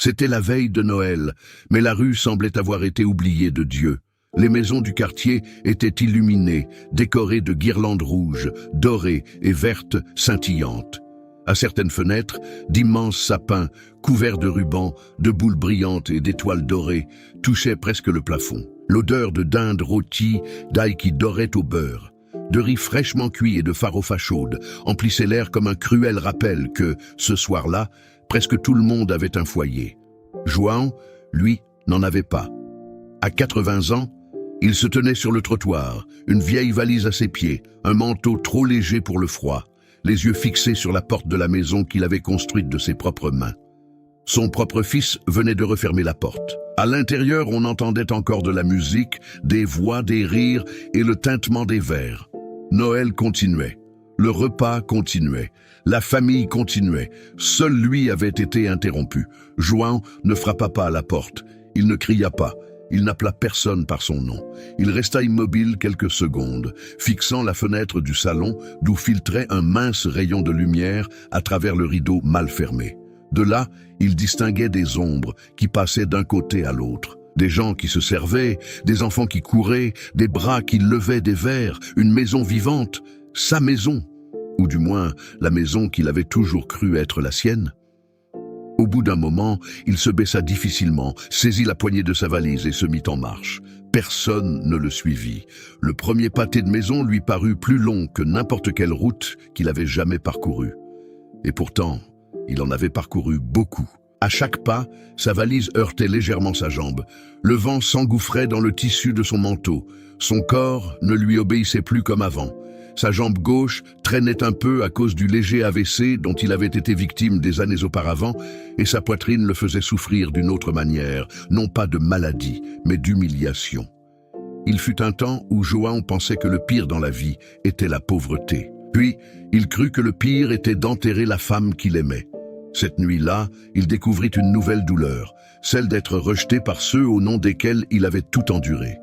C'était la veille de Noël, mais la rue semblait avoir été oubliée de Dieu. Les maisons du quartier étaient illuminées, décorées de guirlandes rouges, dorées et vertes scintillantes. À certaines fenêtres, d'immenses sapins, couverts de rubans, de boules brillantes et d'étoiles dorées, touchaient presque le plafond. L'odeur de dinde rôtie, d'ail qui dorait au beurre, de riz fraîchement cuit et de farofa chaude emplissait l'air comme un cruel rappel que, ce soir-là, presque tout le monde avait un foyer. João, lui, n'en avait pas. À 80 ans, il se tenait sur le trottoir, une vieille valise à ses pieds, un manteau trop léger pour le froid, les yeux fixés sur la porte de la maison qu'il avait construite de ses propres mains. Son propre fils venait de refermer la porte. À l'intérieur, on entendait encore de la musique, des voix, des rires et le tintement des verres. Noël continuait. Le repas continuait. La famille continuait. Seul lui avait été interrompu. João ne frappa pas à la porte. Il ne cria pas. Il n'appela personne par son nom. Il resta immobile quelques secondes, fixant la fenêtre du salon d'où filtrait un mince rayon de lumière à travers le rideau mal fermé. De là, il distinguait des ombres qui passaient d'un côté à l'autre. Des gens qui se servaient, des enfants qui couraient, des bras qui levaient des verres, une maison vivante, sa maison, ou du moins la maison qu'il avait toujours cru être la sienne. Au bout d'un moment, il se baissa difficilement, saisit la poignée de sa valise et se mit en marche. Personne ne le suivit. Le premier pâté de maison lui parut plus long que n'importe quelle route qu'il avait jamais parcourue. Et pourtant, il en avait parcouru beaucoup. À chaque pas, sa valise heurtait légèrement sa jambe. Le vent s'engouffrait dans le tissu de son manteau. Son corps ne lui obéissait plus comme avant. Sa jambe gauche traînait un peu à cause du léger AVC dont il avait été victime des années auparavant, et sa poitrine le faisait souffrir d'une autre manière, non pas de maladie, mais d'humiliation. Il fut un temps où João pensait que le pire dans la vie était la pauvreté. Puis, il crut que le pire était d'enterrer la femme qu'il aimait. Cette nuit-là, il découvrit une nouvelle douleur, celle d'être rejeté par ceux au nom desquels il avait tout enduré.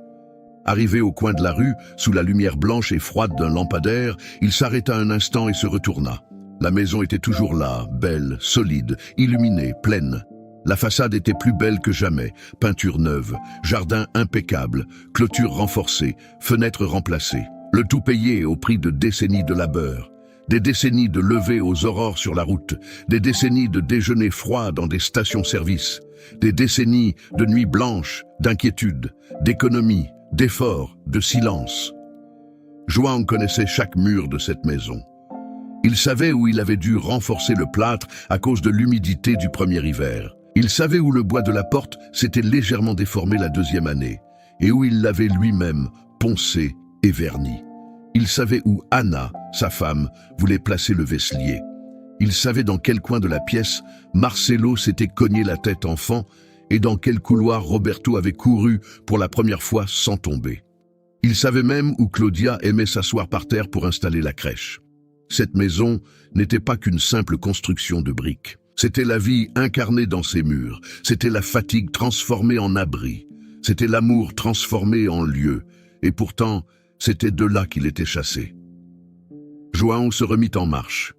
Arrivé au coin de la rue, sous la lumière blanche et froide d'un lampadaire, il s'arrêta un instant et se retourna. La maison était toujours là, belle, solide, illuminée, pleine. La façade était plus belle que jamais, peinture neuve, jardin impeccable, clôture renforcée, fenêtres remplacées. Le tout payé au prix de décennies de labeur. Des décennies de levées aux aurores sur la route, des décennies de déjeuners froids dans des stations-service, des décennies de nuits blanches, d'inquiétude, d'économie, d'efforts, de silence. João connaissait chaque mur de cette maison. Il savait où il avait dû renforcer le plâtre à cause de l'humidité du premier hiver. Il savait où le bois de la porte s'était légèrement déformé la deuxième année, et où il l'avait lui-même poncé et verni. Il savait où Anna, sa femme, voulait placer le vaisselier. Il savait dans quel coin de la pièce Marcelo s'était cogné la tête enfant et dans quel couloir Roberto avait couru pour la première fois sans tomber. Il savait même où Claudia aimait s'asseoir par terre pour installer la crèche. Cette maison n'était pas qu'une simple construction de briques. C'était la vie incarnée dans ses murs. C'était la fatigue transformée en abri. C'était l'amour transformé en lieu. Et pourtant, c'était de là qu'il était chassé. João se remit en marche.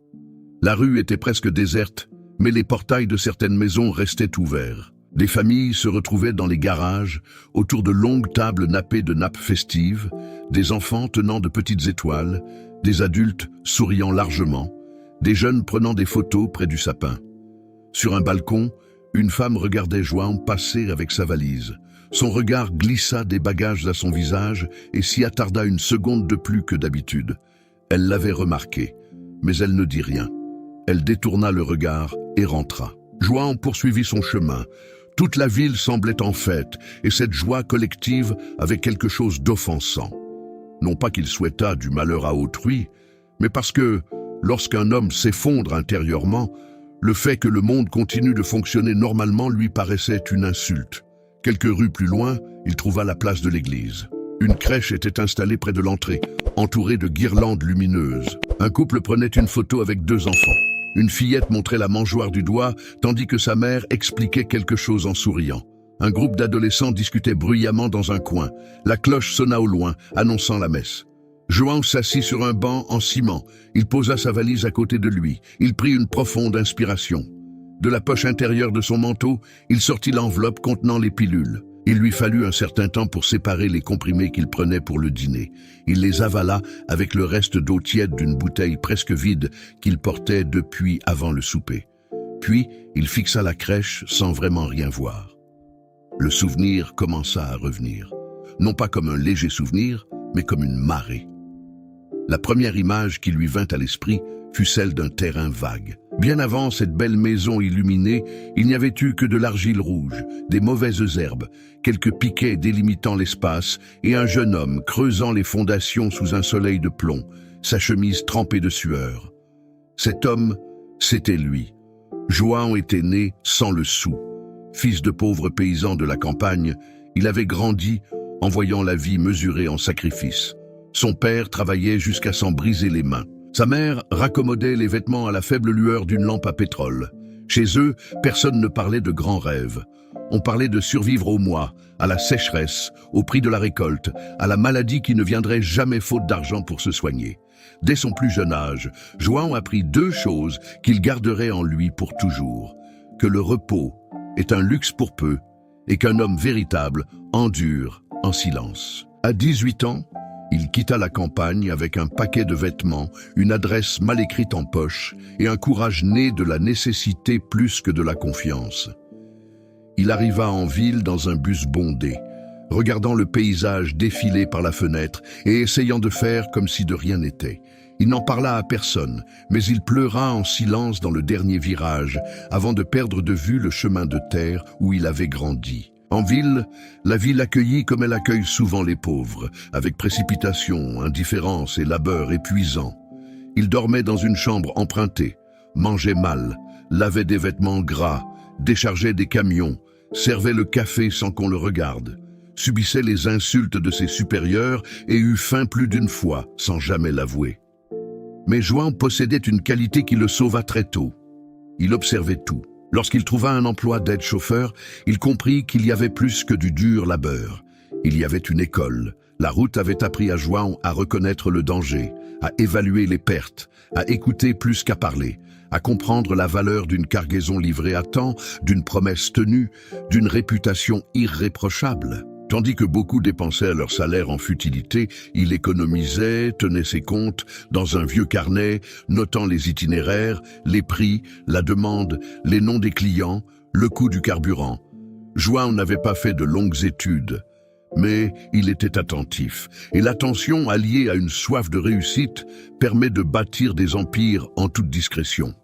La rue était presque déserte, mais les portails de certaines maisons restaient ouverts. Des familles se retrouvaient dans les garages, autour de longues tables nappées de nappes festives, des enfants tenant de petites étoiles, des adultes souriant largement, des jeunes prenant des photos près du sapin. Sur un balcon, une femme regardait João passer avec sa valise. Son regard glissa des bagages à son visage et s'y attarda une seconde de plus que d'habitude. Elle l'avait remarqué, mais elle ne dit rien. Elle détourna le regard et rentra. João poursuivit son chemin. Toute la ville semblait en fête, et cette joie collective avait quelque chose d'offensant. Non pas qu'il souhaitât du malheur à autrui, mais parce que, lorsqu'un homme s'effondre intérieurement, le fait que le monde continue de fonctionner normalement lui paraissait une insulte. Quelques rues plus loin, il trouva la place de l'église. Une crèche était installée près de l'entrée, entourée de guirlandes lumineuses. Un couple prenait une photo avec 2 enfants. Une fillette montrait la mangeoire du doigt, tandis que sa mère expliquait quelque chose en souriant. Un groupe d'adolescents discutait bruyamment dans un coin. La cloche sonna au loin, annonçant la messe. João s'assit sur un banc en ciment. Il posa sa valise à côté de lui. Il prit une profonde inspiration. De la poche intérieure de son manteau, il sortit l'enveloppe contenant les pilules. Il lui fallut un certain temps pour séparer les comprimés qu'il prenait pour le dîner. Il les avala avec le reste d'eau tiède d'une bouteille presque vide qu'il portait depuis avant le souper. Puis, il fixa la crèche sans vraiment rien voir. Le souvenir commença à revenir. Non pas comme un léger souvenir, mais comme une marée. La première image qui lui vint à l'esprit fut celle d'un terrain vague. Bien avant cette belle maison illuminée, il n'y avait eu que de l'argile rouge, des mauvaises herbes, quelques piquets délimitant l'espace et un jeune homme creusant les fondations sous un soleil de plomb, sa chemise trempée de sueur. Cet homme, c'était lui. João était né sans le sou. Fils de pauvres paysans de la campagne, il avait grandi en voyant la vie mesurée en sacrifices. Son père travaillait jusqu'à s'en briser les mains. Sa mère raccommodait les vêtements à la faible lueur d'une lampe à pétrole. Chez eux, personne ne parlait de grands rêves. On parlait de survivre au mois, à la sécheresse, au prix de la récolte, à la maladie qui ne viendrait jamais faute d'argent pour se soigner. Dès son plus jeune âge, João apprit 2 choses qu'il garderait en lui pour toujours. Que le repos est un luxe pour peu et qu'un homme véritable endure en silence. À 18 ans, il quitta la campagne avec un paquet de vêtements, une adresse mal écrite en poche et un courage né de la nécessité plus que de la confiance. Il arriva en ville dans un bus bondé, regardant le paysage défiler par la fenêtre et essayant de faire comme si de rien n'était. Il n'en parla à personne, mais il pleura en silence dans le dernier virage, avant de perdre de vue le chemin de terre où il avait grandi. En ville, la vie l'accueillit comme elle accueille souvent les pauvres, avec précipitation, indifférence et labeur épuisant. Il dormait dans une chambre empruntée, mangeait mal, lavait des vêtements gras, déchargeait des camions, servait le café sans qu'on le regarde, subissait les insultes de ses supérieurs et eut faim plus d'une fois, sans jamais l'avouer. Mais João possédait une qualité qui le sauva très tôt. Il observait tout. Lorsqu'il trouva un emploi d'aide-chauffeur, il comprit qu'il y avait plus que du dur labeur. Il y avait une école. La route avait appris à João à reconnaître le danger, à évaluer les pertes, à écouter plus qu'à parler, à comprendre la valeur d'une cargaison livrée à temps, d'une promesse tenue, d'une réputation irréprochable. Tandis que beaucoup dépensaient leur salaire en futilité, il économisait, tenait ses comptes dans un vieux carnet, notant les itinéraires, les prix, la demande, les noms des clients, le coût du carburant. João n'avait pas fait de longues études, mais il était attentif, et l'attention alliée à une soif de réussite permet de bâtir des empires en toute discrétion.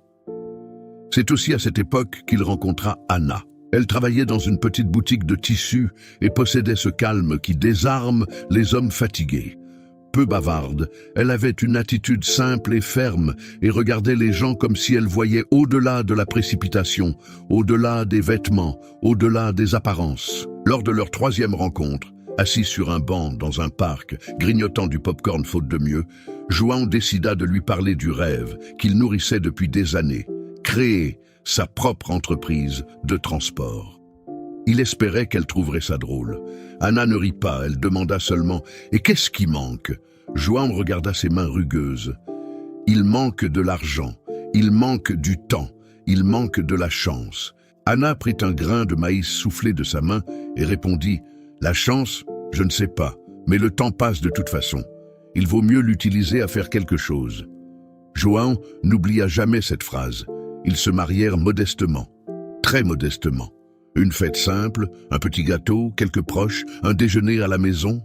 C'est aussi à cette époque qu'il rencontra Ana. Elle travaillait dans une petite boutique de tissus et possédait ce calme qui désarme les hommes fatigués. Peu bavarde, elle avait une attitude simple et ferme et regardait les gens comme si elle voyait au-delà de la précipitation, au-delà des vêtements, au-delà des apparences. Lors de leur 3e rencontre, assis sur un banc dans un parc, grignotant du pop-corn faute de mieux, João décida de lui parler du rêve qu'il nourrissait depuis des années, créer sa propre entreprise de transport. Il espérait qu'elle trouverait ça drôle. Ana ne rit pas, elle demanda seulement « Et qu'est-ce qui manque ?» João regarda ses mains rugueuses. « Il manque de l'argent, il manque du temps, il manque de la chance. » Ana prit un grain de maïs soufflé de sa main et répondit « La chance, je ne sais pas, mais le temps passe de toute façon. Il vaut mieux l'utiliser à faire quelque chose. » João n'oublia jamais cette phrase. Ils se marièrent modestement, très modestement. Une fête simple, un petit gâteau, quelques proches, un déjeuner à la maison.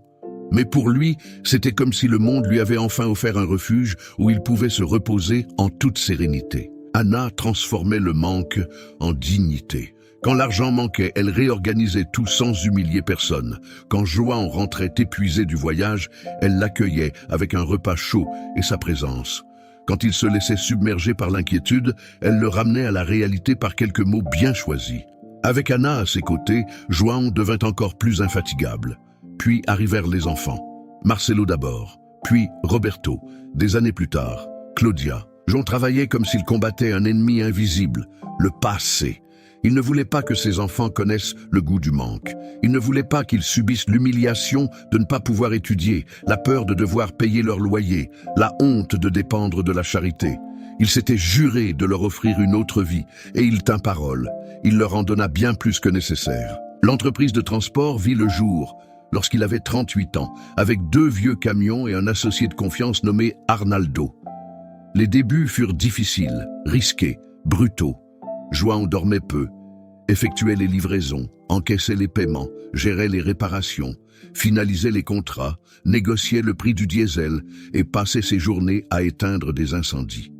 Mais pour lui, c'était comme si le monde lui avait enfin offert un refuge où il pouvait se reposer en toute sérénité. Ana transformait le manque en dignité. Quand l'argent manquait, elle réorganisait tout sans humilier personne. Quand João rentrait épuisé du voyage, elle l'accueillait avec un repas chaud et sa présence. Quand il se laissait submerger par l'inquiétude, elle le ramenait à la réalité par quelques mots bien choisis. Avec Ana à ses côtés, João devint encore plus infatigable. Puis arrivèrent les enfants. Marcelo d'abord, puis Roberto. Des années plus tard, Claudia. João travaillait comme s'il combattait un ennemi invisible, le passé. Il ne voulait pas que ses enfants connaissent le goût du manque. Il ne voulait pas qu'ils subissent l'humiliation de ne pas pouvoir étudier, la peur de devoir payer leur loyer, la honte de dépendre de la charité. Il s'était juré de leur offrir une autre vie, et il tint parole. Il leur en donna bien plus que nécessaire. L'entreprise de transport vit le jour lorsqu'il avait 38 ans, avec 2 vieux camions et un associé de confiance nommé Arnaldo. Les débuts furent difficiles, risqués, brutaux. João dormait peu, effectuait les livraisons, encaissait les paiements, gérait les réparations, finalisait les contrats, négociait le prix du diesel et passait ses journées à éteindre des incendies.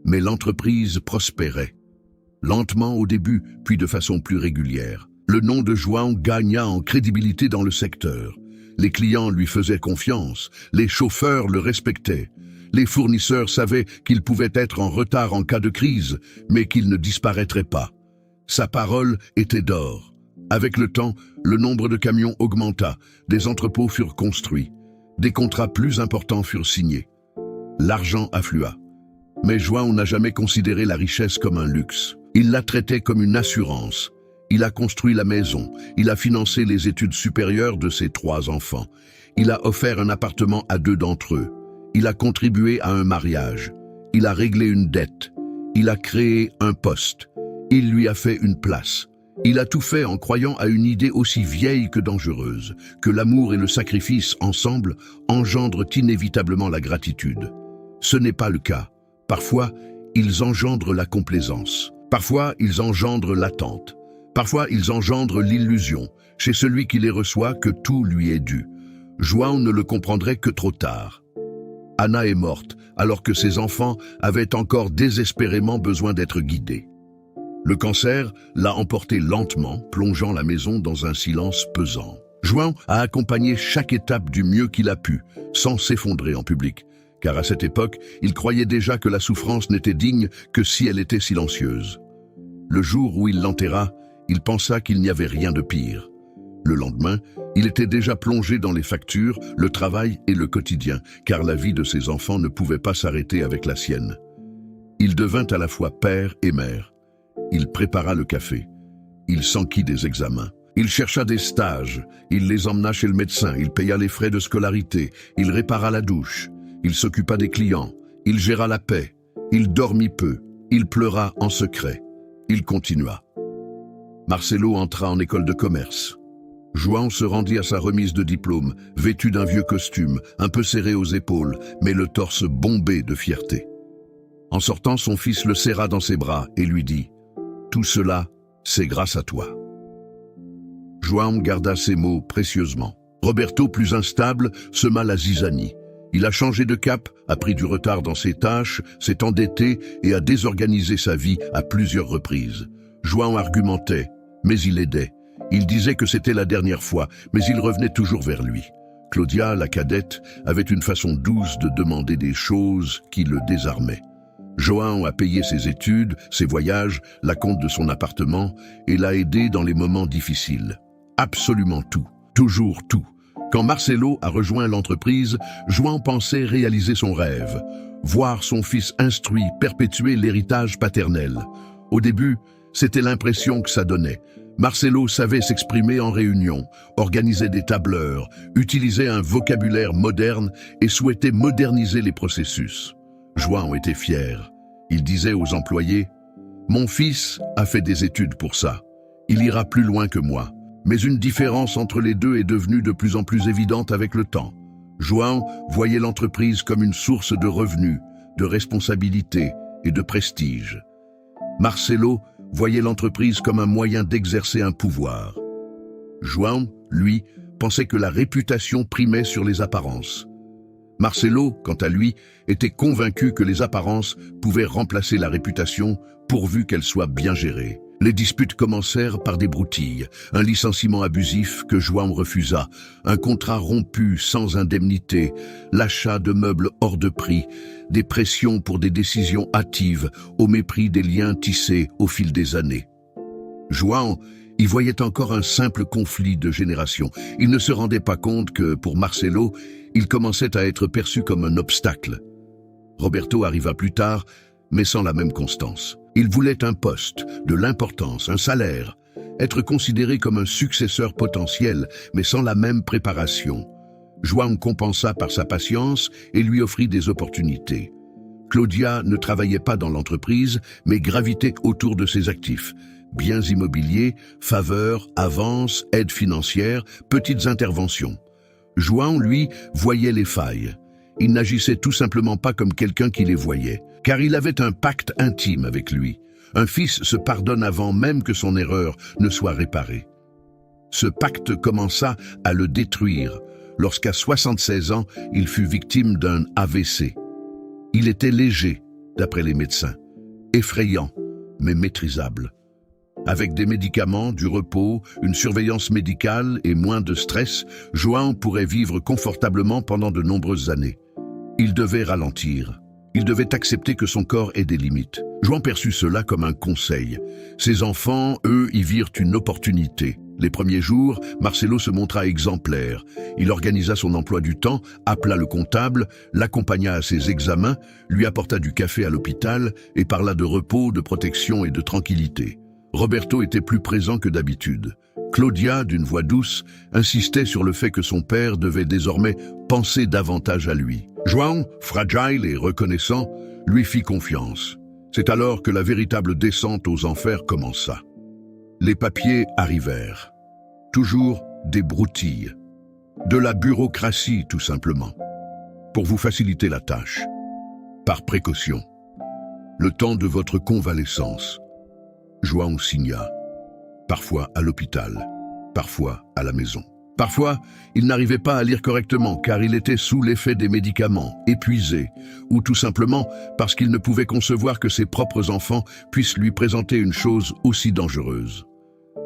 Mais l'entreprise prospérait. Lentement au début, puis de façon plus régulière. Le nom de João gagna en crédibilité dans le secteur. Les clients lui faisaient confiance, les chauffeurs le respectaient. Les fournisseurs savaient qu'il pouvait être en retard en cas de crise, mais qu'il ne disparaîtrait pas. Sa parole était d'or. Avec le temps, le nombre de camions augmenta, des entrepôts furent construits, des contrats plus importants furent signés. L'argent afflua. Mais João n'a jamais considéré la richesse comme un luxe. Il la traitait comme une assurance. Il a construit la maison, il a financé les études supérieures de ses 3 enfants. Il a offert un appartement à 2 d'entre eux. Il a contribué à un mariage. Il a réglé une dette. Il a créé un poste. Il lui a fait une place. Il a tout fait en croyant à une idée aussi vieille que dangereuse, que l'amour et le sacrifice ensemble engendrent inévitablement la gratitude. Ce n'est pas le cas. Parfois, ils engendrent la complaisance. Parfois, ils engendrent l'attente. Parfois, ils engendrent l'illusion, chez celui qui les reçoit, que tout lui est dû. João ne le comprendrait que trop tard. Anna est morte, alors que ses enfants avaient encore désespérément besoin d'être guidés. Le cancer l'a emporté lentement, plongeant la maison dans un silence pesant. João a accompagné chaque étape du mieux qu'il a pu, sans s'effondrer en public, car à cette époque, il croyait déjà que la souffrance n'était digne que si elle était silencieuse. Le jour où il l'enterra, il pensa qu'il n'y avait rien de pire. Le lendemain, il était déjà plongé dans les factures, le travail et le quotidien, car la vie de ses enfants ne pouvait pas s'arrêter avec la sienne. Il devint à la fois père et mère. Il prépara le café. Il s'enquit des examens. Il chercha des stages. Il les emmena chez le médecin. Il paya les frais de scolarité. Il répara la douche. Il s'occupa des clients. Il géra la paix. Il dormit peu. Il pleura en secret. Il continua. Marcelo entra en école de commerce. João se rendit à sa remise de diplôme, vêtu d'un vieux costume, un peu serré aux épaules, mais le torse bombé de fierté. En sortant, son fils le serra dans ses bras et lui dit « Tout cela, c'est grâce à toi. » João garda ces mots précieusement. Roberto, plus instable, sema la zizanie. Il a changé de cap, a pris du retard dans ses tâches, s'est endetté et a désorganisé sa vie à plusieurs reprises. João argumentait, mais il aidait. Il disait que c'était la dernière fois, mais il revenait toujours vers lui. Claudia, la cadette, avait une façon douce de demander des choses qui le désarmaient. João a payé ses études, ses voyages, la compte de son appartement et l'a aidé dans les moments difficiles. Absolument tout, toujours tout. Quand Marcelo a rejoint l'entreprise, João pensait réaliser son rêve, voir son fils instruit perpétuer l'héritage paternel. Au début, c'était l'impression que ça donnait. Marcelo savait s'exprimer en réunion, organisait des tableurs, utilisait un vocabulaire moderne et souhaitait moderniser les processus. João était fier. Il disait aux employés « Mon fils a fait des études pour ça. Il ira plus loin que moi. » Mais une différence entre les deux est devenue de plus en plus évidente avec le temps. João voyait l'entreprise comme une source de revenus, de responsabilité et de prestige. Marcelo voyait l'entreprise comme un moyen d'exercer un pouvoir. João, lui, pensait que la réputation primait sur les apparences. Marcelo, quant à lui, était convaincu que les apparences pouvaient remplacer la réputation pourvu qu'elle soit bien gérée. Les disputes commencèrent par des broutilles, un licenciement abusif que João refusa, un contrat rompu sans indemnité, l'achat de meubles hors de prix, des pressions pour des décisions hâtives au mépris des liens tissés au fil des années. João y voyait encore un simple conflit de génération. Il ne se rendait pas compte que, pour Marcelo, il commençait à être perçu comme un obstacle. Roberto arriva plus tard, mais sans la même constance. Il voulait un poste, de l'importance, un salaire, être considéré comme un successeur potentiel, mais sans la même préparation. João compensa par sa patience et lui offrit des opportunités. Claudia ne travaillait pas dans l'entreprise, mais gravitait autour de ses actifs. Biens immobiliers, faveurs, avances, aides financières, petites interventions. João, lui, voyait les failles. Il n'agissait tout simplement pas comme quelqu'un qui les voyait, car il avait un pacte intime avec lui. Un fils se pardonne avant même que son erreur ne soit réparée. Ce pacte commença à le détruire lorsqu'à 76 ans, il fut victime d'un AVC. Il était léger, d'après les médecins, effrayant, mais maîtrisable. Avec des médicaments, du repos, une surveillance médicale et moins de stress, João pourrait vivre confortablement pendant de nombreuses années. Il devait ralentir. Il devait accepter que son corps ait des limites. João perçut cela comme un conseil. Ses enfants, eux, y virent une opportunité. Les premiers jours, Marcelo se montra exemplaire. Il organisa son emploi du temps, appela le comptable, l'accompagna à ses examens, lui apporta du café à l'hôpital et parla de repos, de protection et de tranquillité. Roberto était plus présent que d'habitude. Claudia, d'une voix douce, insistait sur le fait que son père devait désormais penser davantage à lui. João, fragile et reconnaissant, lui fit confiance. C'est alors que la véritable descente aux enfers commença. Les papiers arrivèrent. Toujours des broutilles. De la bureaucratie, tout simplement. Pour vous faciliter la tâche. Par précaution. Le temps de votre convalescence. João signa. Parfois à l'hôpital, parfois à la maison. Parfois, il n'arrivait pas à lire correctement car il était sous l'effet des médicaments, épuisé, ou tout simplement parce qu'il ne pouvait concevoir que ses propres enfants puissent lui présenter une chose aussi dangereuse.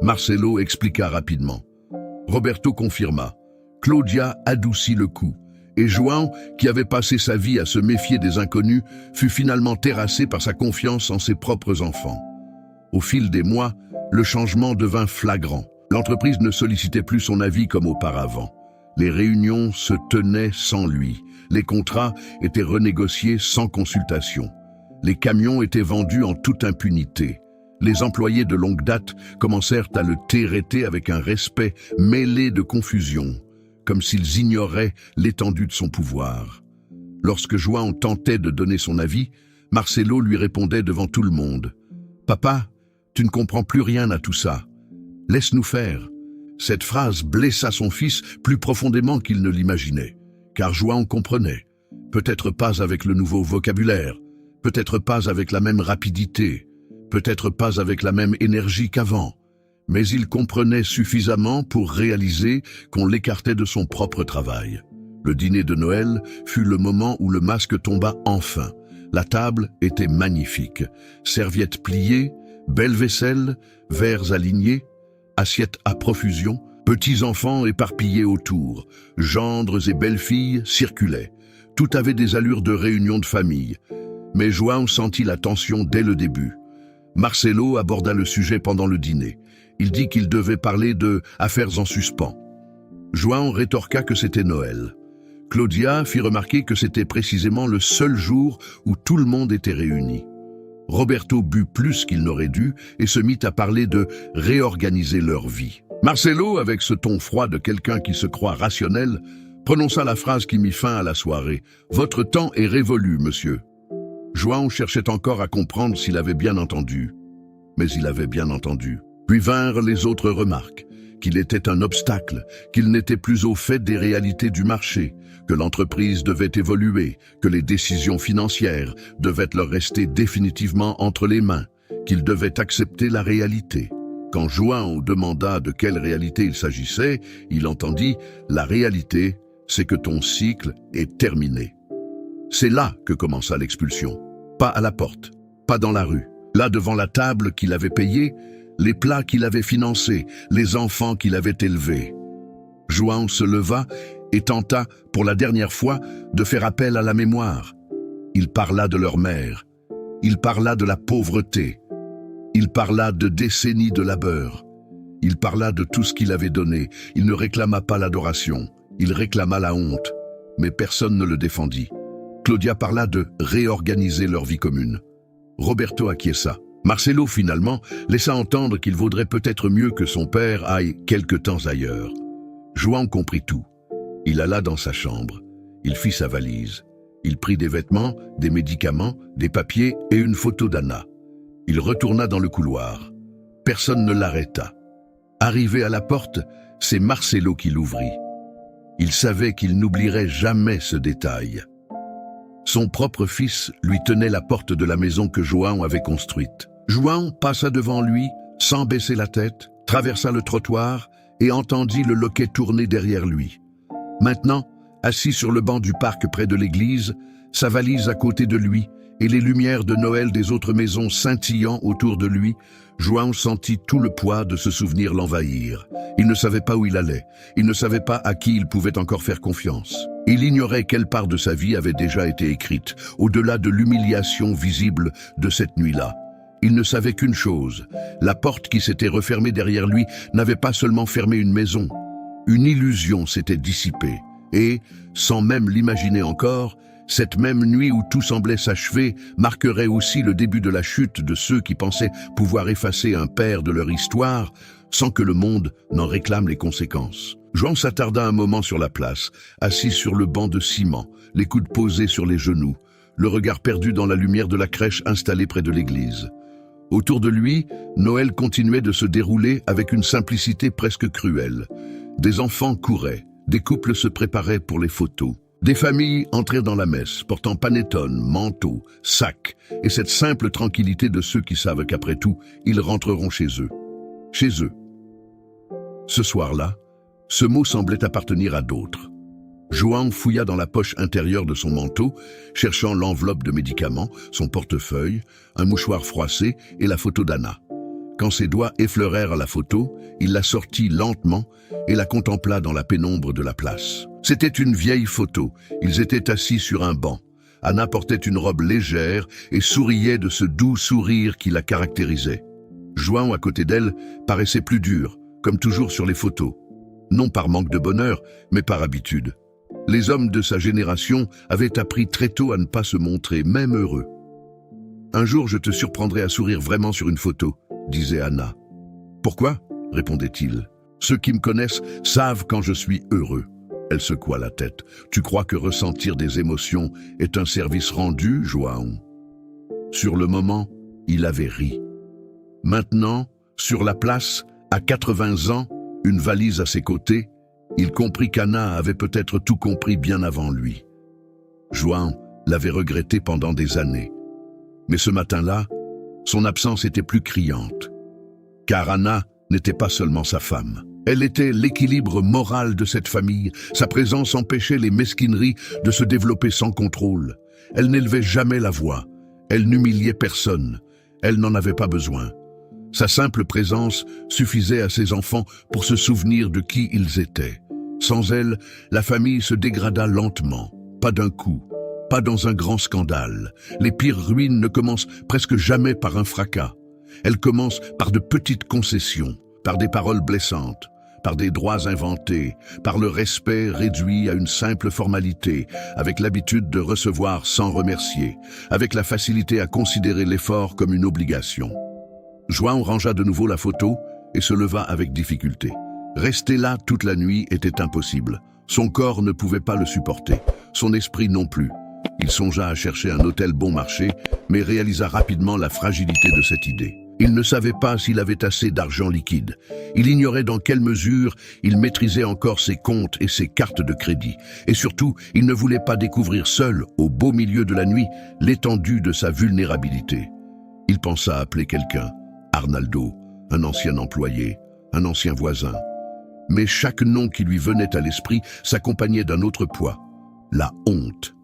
Marcelo expliqua rapidement. Roberto confirma. Claudia adoucit le coup. Et João, qui avait passé sa vie à se méfier des inconnus, fut finalement terrassé par sa confiance en ses propres enfants. Au fil des mois, le changement devint flagrant. L'entreprise ne sollicitait plus son avis comme auparavant. Les réunions se tenaient sans lui. Les contrats étaient renégociés sans consultation. Les camions étaient vendus en toute impunité. Les employés de longue date commencèrent à le terreter avec un respect mêlé de confusion, comme s'ils ignoraient l'étendue de son pouvoir. Lorsque João tentait de donner son avis, Marcelo lui répondait devant tout le monde. « Papa, tu ne comprends plus rien à tout ça. Laisse-nous faire. » Cette phrase blessa son fils plus profondément qu'il ne l'imaginait, car João comprenait. Peut-être pas avec le nouveau vocabulaire, peut-être pas avec la même rapidité, peut-être pas avec la même énergie qu'avant, mais il comprenait suffisamment pour réaliser qu'on l'écartait de son propre travail. Le dîner de Noël fut le moment où le masque tomba enfin. La table était magnifique. Serviettes pliées, belle vaisselle, verres alignés, assiettes à profusion, petits enfants éparpillés autour, gendres et belles-filles circulaient. Tout avait des allures de réunion de famille. Mais João sentit la tension dès le début. Marcelo aborda le sujet pendant le dîner. Il dit qu'il devait parler de « affaires en suspens ». João rétorqua que c'était Noël. Claudia fit remarquer que c'était précisément le seul jour où tout le monde était réuni. Roberto but plus qu'il n'aurait dû et se mit à parler de réorganiser leur vie. Marcelo, avec ce ton froid de quelqu'un qui se croit rationnel, prononça la phrase qui mit fin à la soirée. « Votre temps est révolu, monsieur. » João cherchait encore à comprendre s'il avait bien entendu. Mais il avait bien entendu. Puis vinrent les autres remarques. Qu'il était un obstacle, qu'il n'était plus au fait des réalités du marché, que l'entreprise devait évoluer, que les décisions financières devaient leur rester définitivement entre les mains, qu'il devait accepter la réalité. Quand João demanda de quelle réalité il s'agissait, il entendit « La réalité, c'est que ton cycle est terminé. » C'est là que commença l'expulsion. Pas à la porte, pas dans la rue. Là devant la table qu'il avait payée, les plats qu'il avait financés, les enfants qu'il avait élevés. João se leva et tenta, pour la dernière fois, de faire appel à la mémoire. Il parla de leur mère. Il parla de la pauvreté. Il parla de décennies de labeur. Il parla de tout ce qu'il avait donné. Il ne réclama pas l'adoration. Il réclama la honte. Mais personne ne le défendit. Claudia parla de réorganiser leur vie commune. Roberto acquiesça. Marcelo, finalement, laissa entendre qu'il vaudrait peut-être mieux que son père aille quelque temps ailleurs. João comprit tout. Il alla dans sa chambre. Il fit sa valise. Il prit des vêtements, des médicaments, des papiers et une photo d'Anna. Il retourna dans le couloir. Personne ne l'arrêta. Arrivé à la porte, c'est Marcelo qui l'ouvrit. Il savait qu'il n'oublierait jamais ce détail. Son propre fils lui tenait la porte de la maison que João avait construite. João passa devant lui, sans baisser la tête, traversa le trottoir et entendit le loquet tourner derrière lui. Maintenant, assis sur le banc du parc près de l'église, sa valise à côté de lui et les lumières de Noël des autres maisons scintillant autour de lui, João sentit tout le poids de ce souvenir l'envahir. Il ne savait pas où il allait, il ne savait pas à qui il pouvait encore faire confiance. Il ignorait quelle part de sa vie avait déjà été écrite, au-delà de l'humiliation visible de cette nuit-là. Il ne savait qu'une chose, la porte qui s'était refermée derrière lui n'avait pas seulement fermé une maison. Une illusion s'était dissipée, et, sans même l'imaginer encore, cette même nuit où tout semblait s'achever marquerait aussi le début de la chute de ceux qui pensaient pouvoir effacer un père de leur histoire sans que le monde n'en réclame les conséquences. João s'attarda un moment sur la place, assis sur le banc de ciment, les coudes posés sur les genoux, le regard perdu dans la lumière de la crèche installée près de l'église. Autour de lui, Noël continuait de se dérouler avec une simplicité presque cruelle. Des enfants couraient, des couples se préparaient pour les photos. Des familles entrèrent dans la messe, portant panettone, manteau, sac, et cette simple tranquillité de ceux qui savent qu'après tout, ils rentreront chez eux. Chez eux. Ce soir-là, ce mot semblait appartenir à d'autres. João fouilla dans la poche intérieure de son manteau, cherchant l'enveloppe de médicaments, son portefeuille, un mouchoir froissé et la photo d'Anna. Quand ses doigts effleurèrent la photo, il la sortit lentement et la contempla dans la pénombre de la place. C'était une vieille photo. Ils étaient assis sur un banc. Anna portait une robe légère et souriait de ce doux sourire qui la caractérisait. João, à côté d'elle, paraissait plus dur, comme toujours sur les photos. Non par manque de bonheur, mais par habitude. Les hommes de sa génération avaient appris très tôt à ne pas se montrer, même heureux. « Un jour, je te surprendrai à sourire vraiment sur une photo », disait Anna. « Pourquoi ?» répondait-il. « Ceux qui me connaissent savent quand je suis heureux. » Elle secoua la tête. « Tu crois que ressentir des émotions est un service rendu, João ?» Sur le moment, il avait ri. Maintenant, sur la place, à 80 ans, une valise à ses côtés, il comprit qu'Anna avait peut-être tout compris bien avant lui. João l'avait regretté pendant des années. Mais ce matin-là, son absence était plus criante. Car Anna n'était pas seulement sa femme. Elle était l'équilibre moral de cette famille. Sa présence empêchait les mesquineries de se développer sans contrôle. Elle n'élevait jamais la voix. Elle n'humiliait personne. Elle n'en avait pas besoin. Sa simple présence suffisait à ses enfants pour se souvenir de qui ils étaient. Sans elle, la famille se dégrada lentement, pas d'un coup, pas dans un grand scandale. Les pires ruines ne commencent presque jamais par un fracas. Elles commencent par de petites concessions, par des paroles blessantes, par des droits inventés, par le respect réduit à une simple formalité, avec l'habitude de recevoir sans remercier, avec la facilité à considérer l'effort comme une obligation. João rangea de nouveau la photo et se leva avec difficulté. Rester là toute la nuit était impossible. Son corps ne pouvait pas le supporter, son esprit non plus. Il songea à chercher un hôtel bon marché, mais réalisa rapidement la fragilité de cette idée. Il ne savait pas s'il avait assez d'argent liquide. Il ignorait dans quelle mesure il maîtrisait encore ses comptes et ses cartes de crédit. Et surtout, il ne voulait pas découvrir seul, au beau milieu de la nuit, l'étendue de sa vulnérabilité. Il pensa appeler quelqu'un. Arnaldo, un ancien employé, un ancien voisin. Mais chaque nom qui lui venait à l'esprit s'accompagnait d'un autre poids, la honte.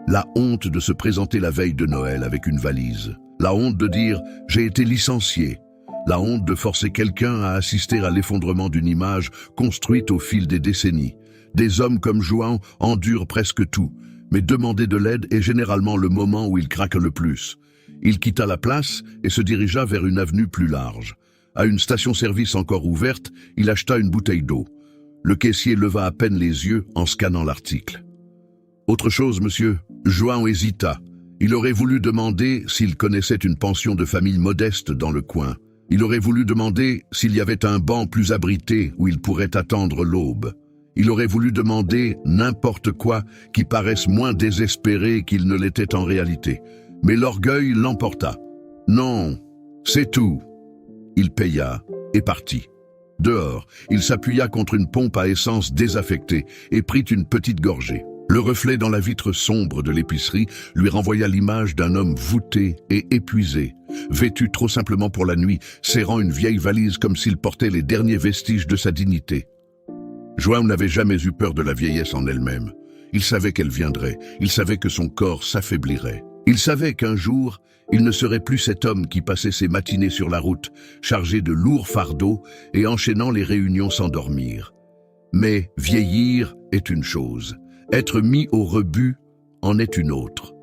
La honte de se présenter la veille de Noël avec une valise. La honte de dire « j'ai été licencié ». La honte de forcer quelqu'un à assister à l'effondrement d'une image construite au fil des décennies. Des hommes comme João endurent presque tout, mais demander de l'aide est généralement le moment où ils craquent le plus. Il quitta la place et se dirigea vers une avenue plus large. À une station-service encore ouverte, il acheta une bouteille d'eau. Le caissier leva à peine les yeux en scannant l'article. « Autre chose, monsieur ?» João hésita. Il aurait voulu demander s'il connaissait une pension de famille modeste dans le coin. Il aurait voulu demander s'il y avait un banc plus abrité où il pourrait attendre l'aube. Il aurait voulu demander n'importe quoi qui paraisse moins désespéré qu'il ne l'était en réalité. Mais l'orgueil l'emporta. Non, c'est tout. Il paya et partit. Dehors, il s'appuya contre une pompe à essence désaffectée et prit une petite gorgée. Le reflet dans la vitre sombre de l'épicerie lui renvoya l'image d'un homme voûté et épuisé, vêtu trop simplement pour la nuit, serrant une vieille valise comme s'il portait les derniers vestiges de sa dignité. João n'avait jamais eu peur de la vieillesse en elle-même. Il savait qu'elle viendrait, il savait que son corps s'affaiblirait. Il savait qu'un jour, il ne serait plus cet homme qui passait ses matinées sur la route, chargé de lourds fardeaux et enchaînant les réunions sans dormir. Mais vieillir est une chose, être mis au rebut en est une autre.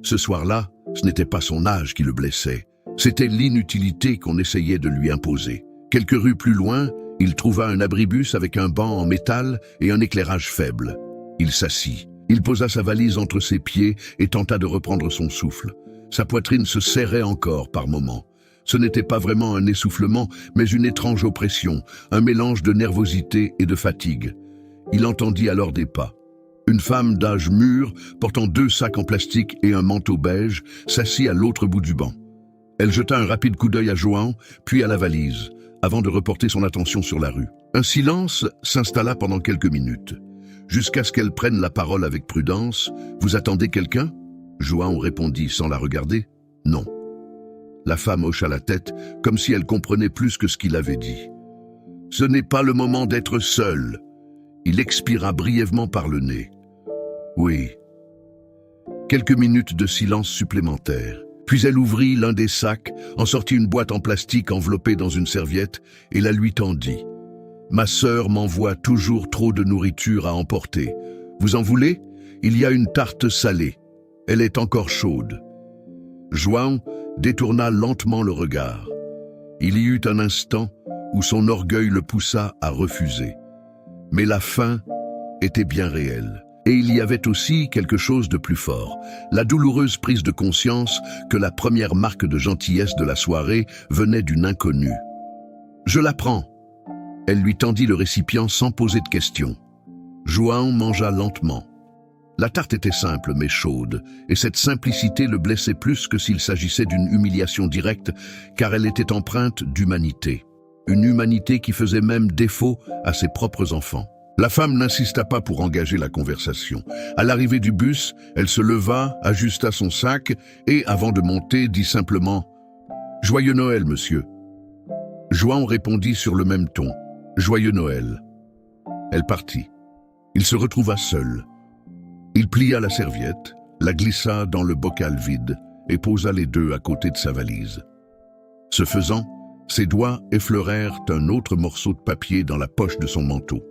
Ce soir-là, ce n'était pas son âge qui le blessait, c'était l'inutilité qu'on essayait de lui imposer. Quelques rues plus loin, il trouva un abribus avec un banc en métal et un éclairage faible. Il s'assit. Il posa sa valise entre ses pieds et tenta de reprendre son souffle. Sa poitrine se serrait encore par moments. Ce n'était pas vraiment un essoufflement, mais une étrange oppression, un mélange de nervosité et de fatigue. Il entendit alors des pas. Une femme d'âge mûr, portant 2 sacs en plastique et un manteau beige, s'assit à l'autre bout du banc. Elle jeta un rapide coup d'œil à João, puis à la valise, avant de reporter son attention sur la rue. Un silence s'installa pendant quelques minutes. Jusqu'à ce qu'elle prenne la parole avec prudence. « Vous attendez quelqu'un » João répondit sans la regarder. « Non. » La femme hocha la tête, comme si elle comprenait plus que ce qu'il avait dit. « Ce n'est pas le moment d'être seul. » Il expira brièvement par le nez. « Oui. » Quelques minutes de silence supplémentaire. Puis elle ouvrit l'un des sacs, en sortit une boîte en plastique enveloppée dans une serviette et la lui tendit. Ma sœur m'envoie toujours trop de nourriture à emporter. Vous en voulez? Il y a une tarte salée. Elle est encore chaude. João détourna lentement le regard. Il y eut un instant où son orgueil le poussa à refuser. Mais la faim était bien réelle. Et il y avait aussi quelque chose de plus fort, la douloureuse prise de conscience que la première marque de gentillesse de la soirée venait d'une inconnue. « Je la prends !» Elle lui tendit le récipient sans poser de questions. João mangea lentement. La tarte était simple mais chaude, et cette simplicité le blessait plus que s'il s'agissait d'une humiliation directe, car elle était empreinte d'humanité. Une humanité qui faisait même défaut à ses propres enfants. La femme n'insista pas pour engager la conversation. À l'arrivée du bus, elle se leva, ajusta son sac et, avant de monter, dit simplement « Joyeux Noël, monsieur !» João répondit sur le même ton. Joyeux Noël. Elle partit. Il se retrouva seul. Il plia la serviette, la glissa dans le bocal vide et posa les deux à côté de sa valise. Ce faisant, ses doigts effleurèrent un autre morceau de papier dans la poche de son manteau.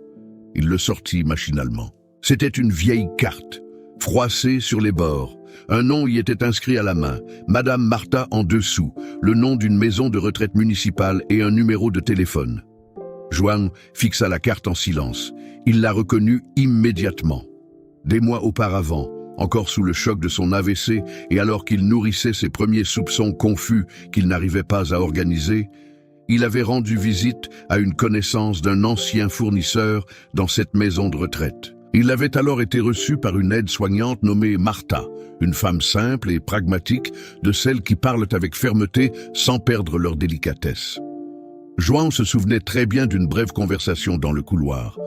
Il le sortit machinalement. C'était une vieille carte, froissée sur les bords. Un nom y était inscrit à la main, Madame Martha en dessous, le nom d'une maison de retraite municipale et un numéro de téléphone. João fixa la carte en silence. Il la reconnut immédiatement. Des mois auparavant, encore sous le choc de son AVC et alors qu'il nourrissait ses premiers soupçons confus qu'il n'arrivait pas à organiser, il avait rendu visite à une connaissance d'un ancien fournisseur dans cette maison de retraite. Il avait alors été reçu par une aide-soignante nommée Martha, une femme simple et pragmatique, de celles qui parlent avec fermeté sans perdre leur délicatesse. João se souvenait très bien d'une brève conversation dans le couloir.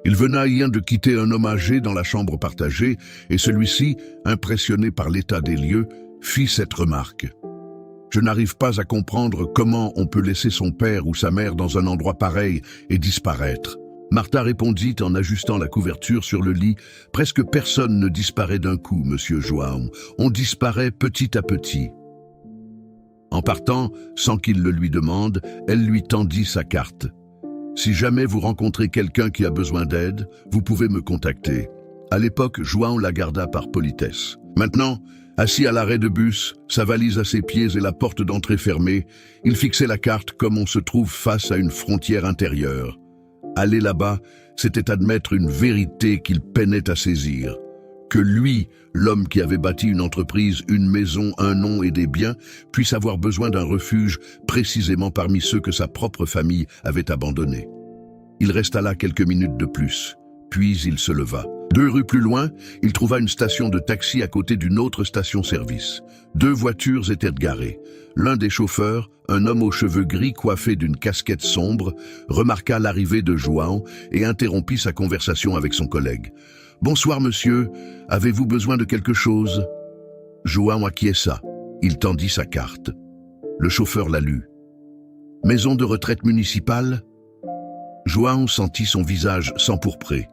Il venait de quitter un homme âgé dans la chambre partagée et celui-ci, impressionné par l'état des lieux, fit cette remarque. « Je n'arrive pas à comprendre comment on peut laisser son père ou sa mère dans un endroit pareil et disparaître. » Martha répondit en ajustant la couverture sur le lit. « Presque personne ne disparaît d'un coup, monsieur João. On disparaît petit à petit. » En partant, sans qu'il le lui demande, elle lui tendit sa carte. « Si jamais vous rencontrez quelqu'un qui a besoin d'aide, vous pouvez me contacter. » À l'époque, João la garda par politesse. Maintenant, assis à l'arrêt de bus, sa valise à ses pieds et la porte d'entrée fermée, il fixait la carte comme on se trouve face à une frontière intérieure. Aller là-bas, c'était admettre une vérité qu'il peinait à saisir. Que lui, l'homme qui avait bâti une entreprise, une maison, un nom et des biens, puisse avoir besoin d'un refuge précisément parmi ceux que sa propre famille avait abandonnés. Il resta là quelques minutes de plus, Puis il se leva. 2 rues plus loin, il trouva une station de taxi à côté d'une autre station-service. 2 voitures étaient garées. L'un des chauffeurs, un homme aux cheveux gris coiffé d'une casquette sombre, remarqua l'arrivée de João et interrompit sa conversation avec son collègue. « Bonsoir monsieur, avez-vous besoin de quelque chose ?» João acquiesça. Il tendit sa carte. Le chauffeur la lut. « Maison de retraite municipale ?» João sentit son visage s'empourprer.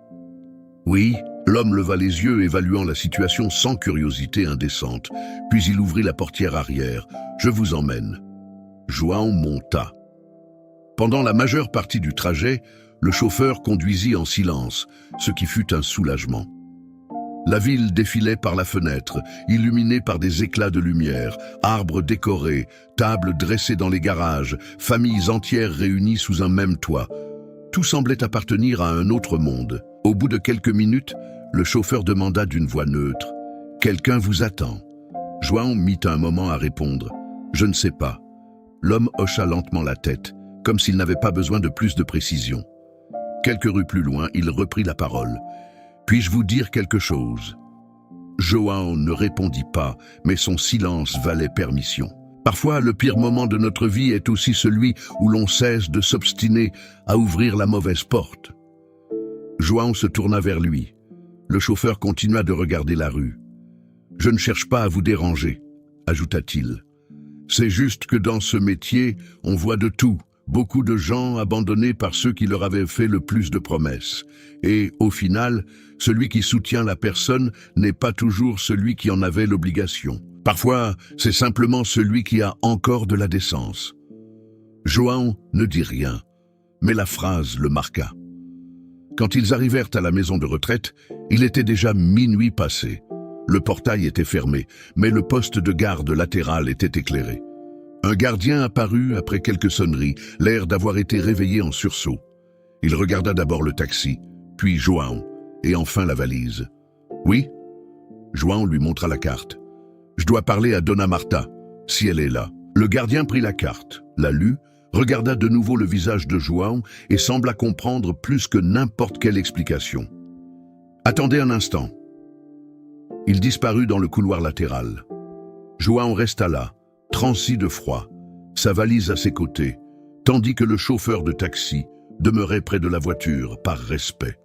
« Oui ?» L'homme leva les yeux, évaluant la situation sans curiosité indécente. Puis il ouvrit la portière arrière. « Je vous emmène. » João monta. Pendant la majeure partie du trajet, le chauffeur conduisit en silence, ce qui fut un soulagement. La ville défilait par la fenêtre, illuminée par des éclats de lumière, arbres décorés, tables dressées dans les garages, familles entières réunies sous un même toit. Tout semblait appartenir à un autre monde. Au bout de quelques minutes, le chauffeur demanda d'une voix neutre. « Quelqu'un vous attend ?» João mit un moment à répondre. « Je ne sais pas. » L'homme hocha lentement la tête, comme s'il n'avait pas besoin de plus de précision. Quelques rues plus loin, il reprit la parole. « Puis-je vous dire quelque chose ?» João ne répondit pas, mais son silence valait permission. Parfois, le pire moment de notre vie est aussi celui où l'on cesse de s'obstiner à ouvrir la mauvaise porte. João se tourna vers lui. Le chauffeur continua de regarder la rue. « Je ne cherche pas à vous déranger », ajouta-t-il. « C'est juste que dans ce métier, on voit de tout. Beaucoup de gens abandonnés par ceux qui leur avaient fait le plus de promesses. Et, au final, celui qui soutient la personne n'est pas toujours celui qui en avait l'obligation. Parfois, c'est simplement celui qui a encore de la décence. » João ne dit rien, mais la phrase le marqua. Quand ils arrivèrent à la maison de retraite, il était déjà minuit passé. Le portail était fermé, mais le poste de garde latéral était éclairé. Un gardien apparut après quelques sonneries, l'air d'avoir été réveillé en sursaut. Il regarda d'abord le taxi, puis João, et enfin la valise. « Oui ?» João lui montra la carte. « Je dois parler à Dona Marta, si elle est là. » Le gardien prit la carte, la lut, regarda de nouveau le visage de João et sembla comprendre plus que n'importe quelle explication. « Attendez un instant. » Il disparut dans le couloir latéral. João resta là, transi de froid, sa valise à ses côtés, tandis que le chauffeur de taxi demeurait près de la voiture par respect.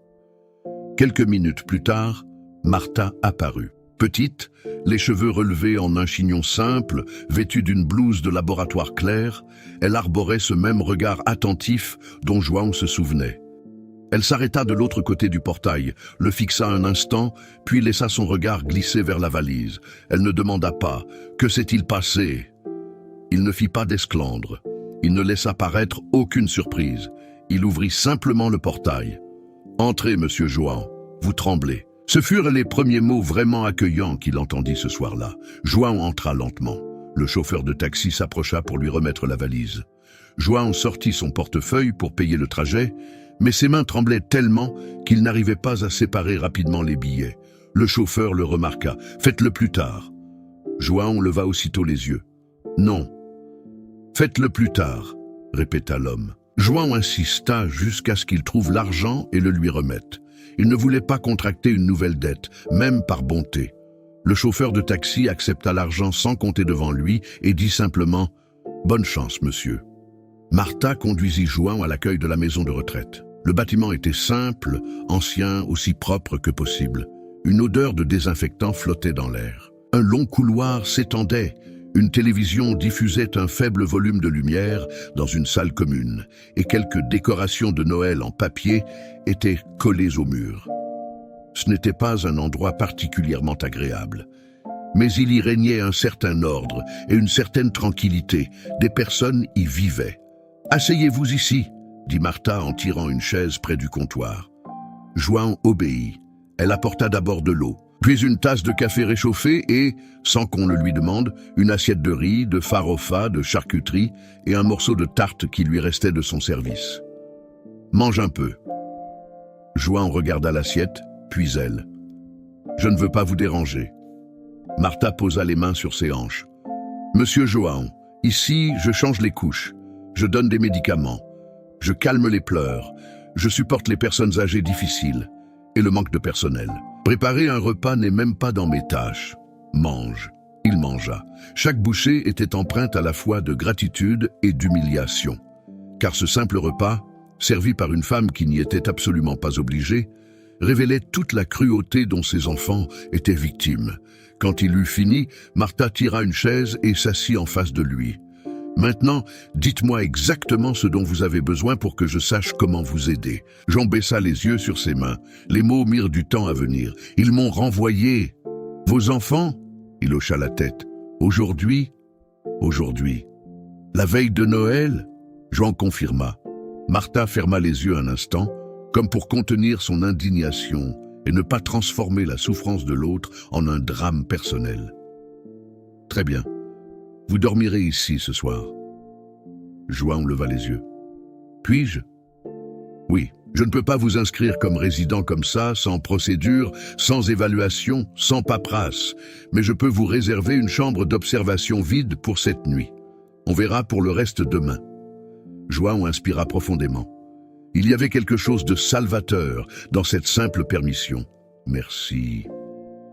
Quelques minutes plus tard, Marta apparut. Petite, les cheveux relevés en un chignon simple, vêtue d'une blouse de laboratoire claire, elle arborait ce même regard attentif dont João se souvenait. Elle s'arrêta de l'autre côté du portail, le fixa un instant, puis laissa son regard glisser vers la valise. Elle ne demanda pas « Que s'est-il passé ?» Il ne fit pas d'esclandre. Il ne laissa paraître aucune surprise. Il ouvrit simplement le portail. « Entrez, monsieur João, vous tremblez. » Ce furent les premiers mots vraiment accueillants qu'il entendit ce soir-là. João entra lentement. Le chauffeur de taxi s'approcha pour lui remettre la valise. João sortit son portefeuille pour payer le trajet, mais ses mains tremblaient tellement qu'il n'arrivait pas à séparer rapidement les billets. Le chauffeur le remarqua. « Faites-le plus tard. » João leva aussitôt les yeux. « Non. »« Faites-le plus tard, » répéta l'homme. João insista jusqu'à ce qu'il trouve l'argent et le lui remette. Il ne voulait pas contracter une nouvelle dette, même par bonté. Le chauffeur de taxi accepta l'argent sans compter devant lui et dit simplement « Bonne chance, monsieur ». Marta conduisit João à l'accueil de la maison de retraite. Le bâtiment était simple, ancien, aussi propre que possible. Une odeur de désinfectant flottait dans l'air. Un long couloir s'étendait. Une télévision diffusait un faible volume de lumière dans une salle commune, et quelques décorations de Noël en papier étaient collées au mur. Ce n'était pas un endroit particulièrement agréable, mais il y régnait un certain ordre et une certaine tranquillité. Des personnes y vivaient. « Asseyez-vous ici », dit Marta en tirant une chaise près du comptoir. João obéit. Elle apporta d'abord de l'eau, puis une tasse de café réchauffé et, sans qu'on le lui demande, une assiette de riz, de farofa, de charcuterie et un morceau de tarte qui lui restait de son service. « Mange un peu. » João regarda l'assiette, puis elle. « Je ne veux pas vous déranger. » Marta posa les mains sur ses hanches. « Monsieur João, ici, je change les couches. Je donne des médicaments. Je calme les pleurs. Je supporte les personnes âgées difficiles. et le manque de personnel. Préparer un repas n'est même pas dans mes tâches. Mange. Il mangea. Chaque bouchée était empreinte à la fois de gratitude et d'humiliation. Car ce simple repas, servi par une femme qui n'y était absolument pas obligée, révélait toute la cruauté dont ses enfants étaient victimes. Quand il eut fini, Martha tira une chaise et s'assit en face de lui. « Maintenant, dites-moi exactement ce dont vous avez besoin pour que je sache comment vous aider. » Jean baissa les yeux sur ses mains. Les mots mirent du temps à venir. « Ils m'ont renvoyé. »« Vos enfants ?» Il hocha la tête. « Aujourd'hui ?»« Aujourd'hui. »« La veille de Noël ?» Jean confirma. Martha ferma les yeux un instant, comme pour contenir son indignation et ne pas transformer la souffrance de l'autre en un drame personnel. « Très bien. Vous dormirez ici ce soir. » João leva les yeux. « Puis-je ?»« Oui, je ne peux pas vous inscrire comme résident comme ça, sans procédure, sans évaluation, sans paperasse, mais je peux vous réserver une chambre d'observation vide pour cette nuit. On verra pour le reste demain. » João inspira profondément. Il y avait quelque chose de salvateur dans cette simple permission. « Merci. »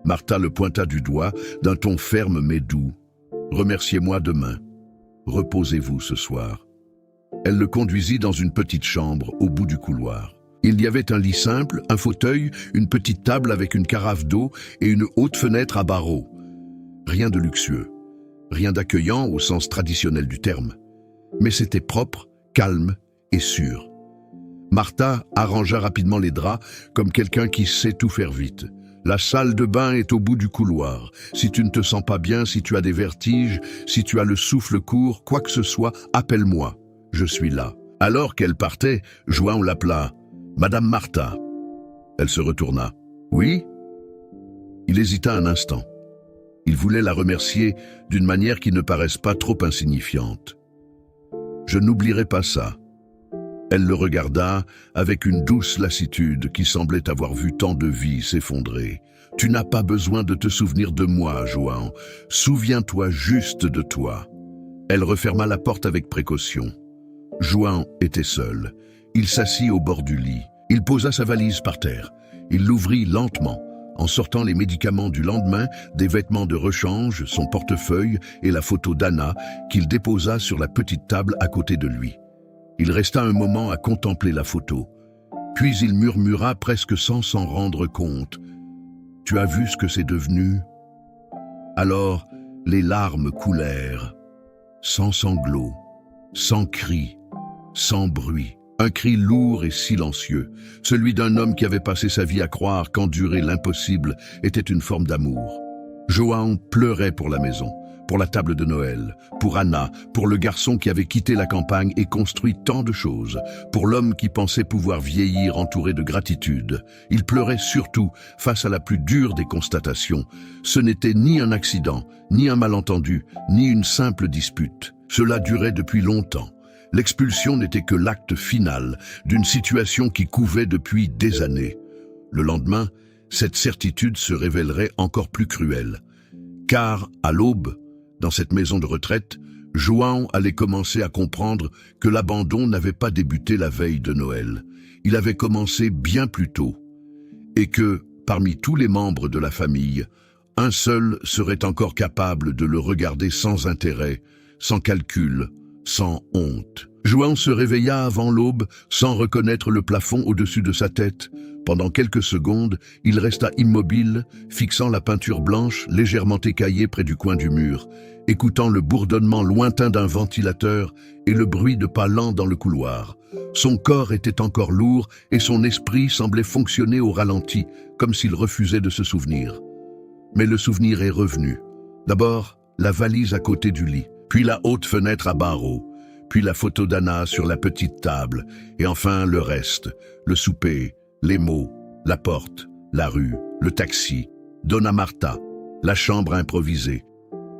Martha le pointa du doigt, d'un ton ferme mais doux. « Remerciez-moi demain. Reposez-vous ce soir. » Elle le conduisit dans une petite chambre au bout du couloir. Il y avait un lit simple, un fauteuil, une petite table avec une carafe d'eau et une haute fenêtre à barreaux. Rien de luxueux, rien d'accueillant au sens traditionnel du terme. Mais c'était propre, calme et sûr. Martha arrangea rapidement les draps comme quelqu'un qui sait tout faire vite. La salle de bain est au bout du couloir. Si tu ne te sens pas bien, si tu as des vertiges, si tu as le souffle court, quoi que ce soit, appelle-moi. Je suis là. Alors qu'elle partait, João l'appela. « Madame Martha. » Elle se retourna. « Oui ?» Il hésita un instant. Il voulait la remercier d'une manière qui ne paraisse pas trop insignifiante. « Je n'oublierai pas ça. » Elle le regarda avec une douce lassitude qui semblait avoir vu tant de vies s'effondrer. « Tu n'as pas besoin de te souvenir de moi, João. Souviens-toi juste de toi. » Elle referma la porte avec précaution. João était seul. Il s'assit au bord du lit. Il posa sa valise par terre. Il l'ouvrit lentement, en sortant les médicaments du lendemain, des vêtements de rechange, son portefeuille et la photo d'Anna qu'il déposa sur la petite table à côté de lui. Il resta un moment à contempler la photo. Puis il murmura presque sans s'en rendre compte. « Tu as vu ce que c'est devenu ?» Alors, les larmes coulèrent, sans sanglots, sans cris, sans bruit. Un cri lourd et silencieux, celui d'un homme qui avait passé sa vie à croire qu'endurer l'impossible était une forme d'amour. João pleurait pour la maison, pour la table de Noël, pour Anna, pour le garçon qui avait quitté la campagne et construit tant de choses, pour l'homme qui pensait pouvoir vieillir entouré de gratitude. Il pleurait surtout face à la plus dure des constatations. Ce n'était ni un accident, ni un malentendu, ni une simple dispute. Cela durait depuis longtemps. L'expulsion n'était que l'acte final d'une situation qui couvait depuis des années. Le lendemain, cette certitude se révélerait encore plus cruelle. Car, à l'aube, dans cette maison de retraite, João allait commencer à comprendre que l'abandon n'avait pas débuté la veille de Noël. Il avait commencé bien plus tôt. Et que, parmi tous les membres de la famille, un seul serait encore capable de le regarder sans intérêt, sans calcul, sans honte. João se réveilla avant l'aube, sans reconnaître le plafond au-dessus de sa tête. Pendant quelques secondes, il resta immobile, fixant la peinture blanche légèrement écaillée près du coin du mur, écoutant le bourdonnement lointain d'un ventilateur et le bruit de pas lents dans le couloir. Son corps était encore lourd et son esprit semblait fonctionner au ralenti, comme s'il refusait de se souvenir. Mais le souvenir est revenu. D'abord, la valise à côté du lit, puis la haute fenêtre à barreaux, puis la photo d'Anna sur la petite table, et enfin le reste, le souper, les mots, la porte, la rue, le taxi, Dona Marta, la chambre improvisée.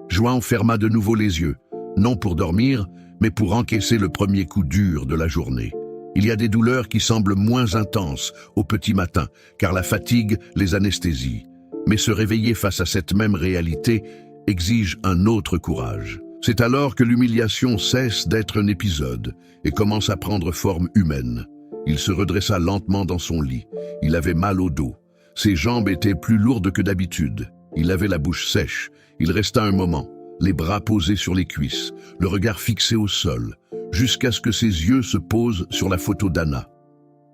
João ferma de nouveau les yeux, non pour dormir, mais pour encaisser le premier coup dur de la journée. Il y a des douleurs qui semblent moins intenses au petit matin, car la fatigue les anesthésie. Mais se réveiller face à cette même réalité exige un autre courage. C'est alors que l'humiliation cesse d'être un épisode et commence à prendre forme humaine. Il se redressa lentement dans son lit. Il avait mal au dos. Ses jambes étaient plus lourdes que d'habitude. Il avait la bouche sèche. Il resta un moment, les bras posés sur les cuisses, le regard fixé au sol, jusqu'à ce que ses yeux se posent sur la photo d'Anna.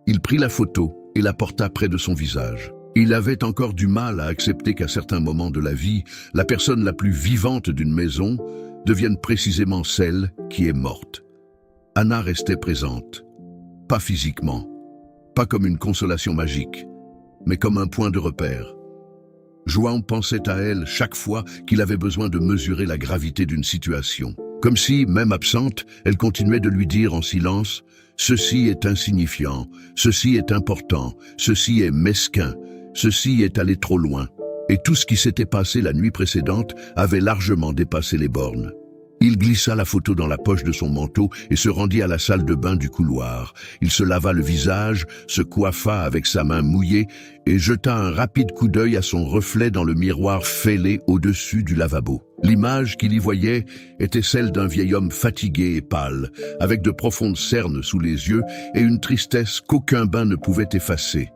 Il prit la photo et la porta près de son visage. Il avait encore du mal à accepter qu'à certains moments de la vie, la personne la plus vivante d'une maison devienne précisément celle qui est morte. Anna restait présente, pas physiquement, pas comme une consolation magique, mais comme un point de repère. João pensait à elle chaque fois qu'il avait besoin de mesurer la gravité d'une situation. Comme si, même absente, elle continuait de lui dire en silence « Ceci est insignifiant, ceci est important, ceci est mesquin, ceci est allé trop loin. » Et tout ce qui s'était passé la nuit précédente avait largement dépassé les bornes. Il glissa la photo dans la poche de son manteau et se rendit à la salle de bain du couloir. Il se lava le visage, se coiffa avec sa main mouillée et jeta un rapide coup d'œil à son reflet dans le miroir fêlé au-dessus du lavabo. L'image qu'il y voyait était celle d'un vieil homme fatigué et pâle, avec de profondes cernes sous les yeux et une tristesse qu'aucun bain ne pouvait effacer.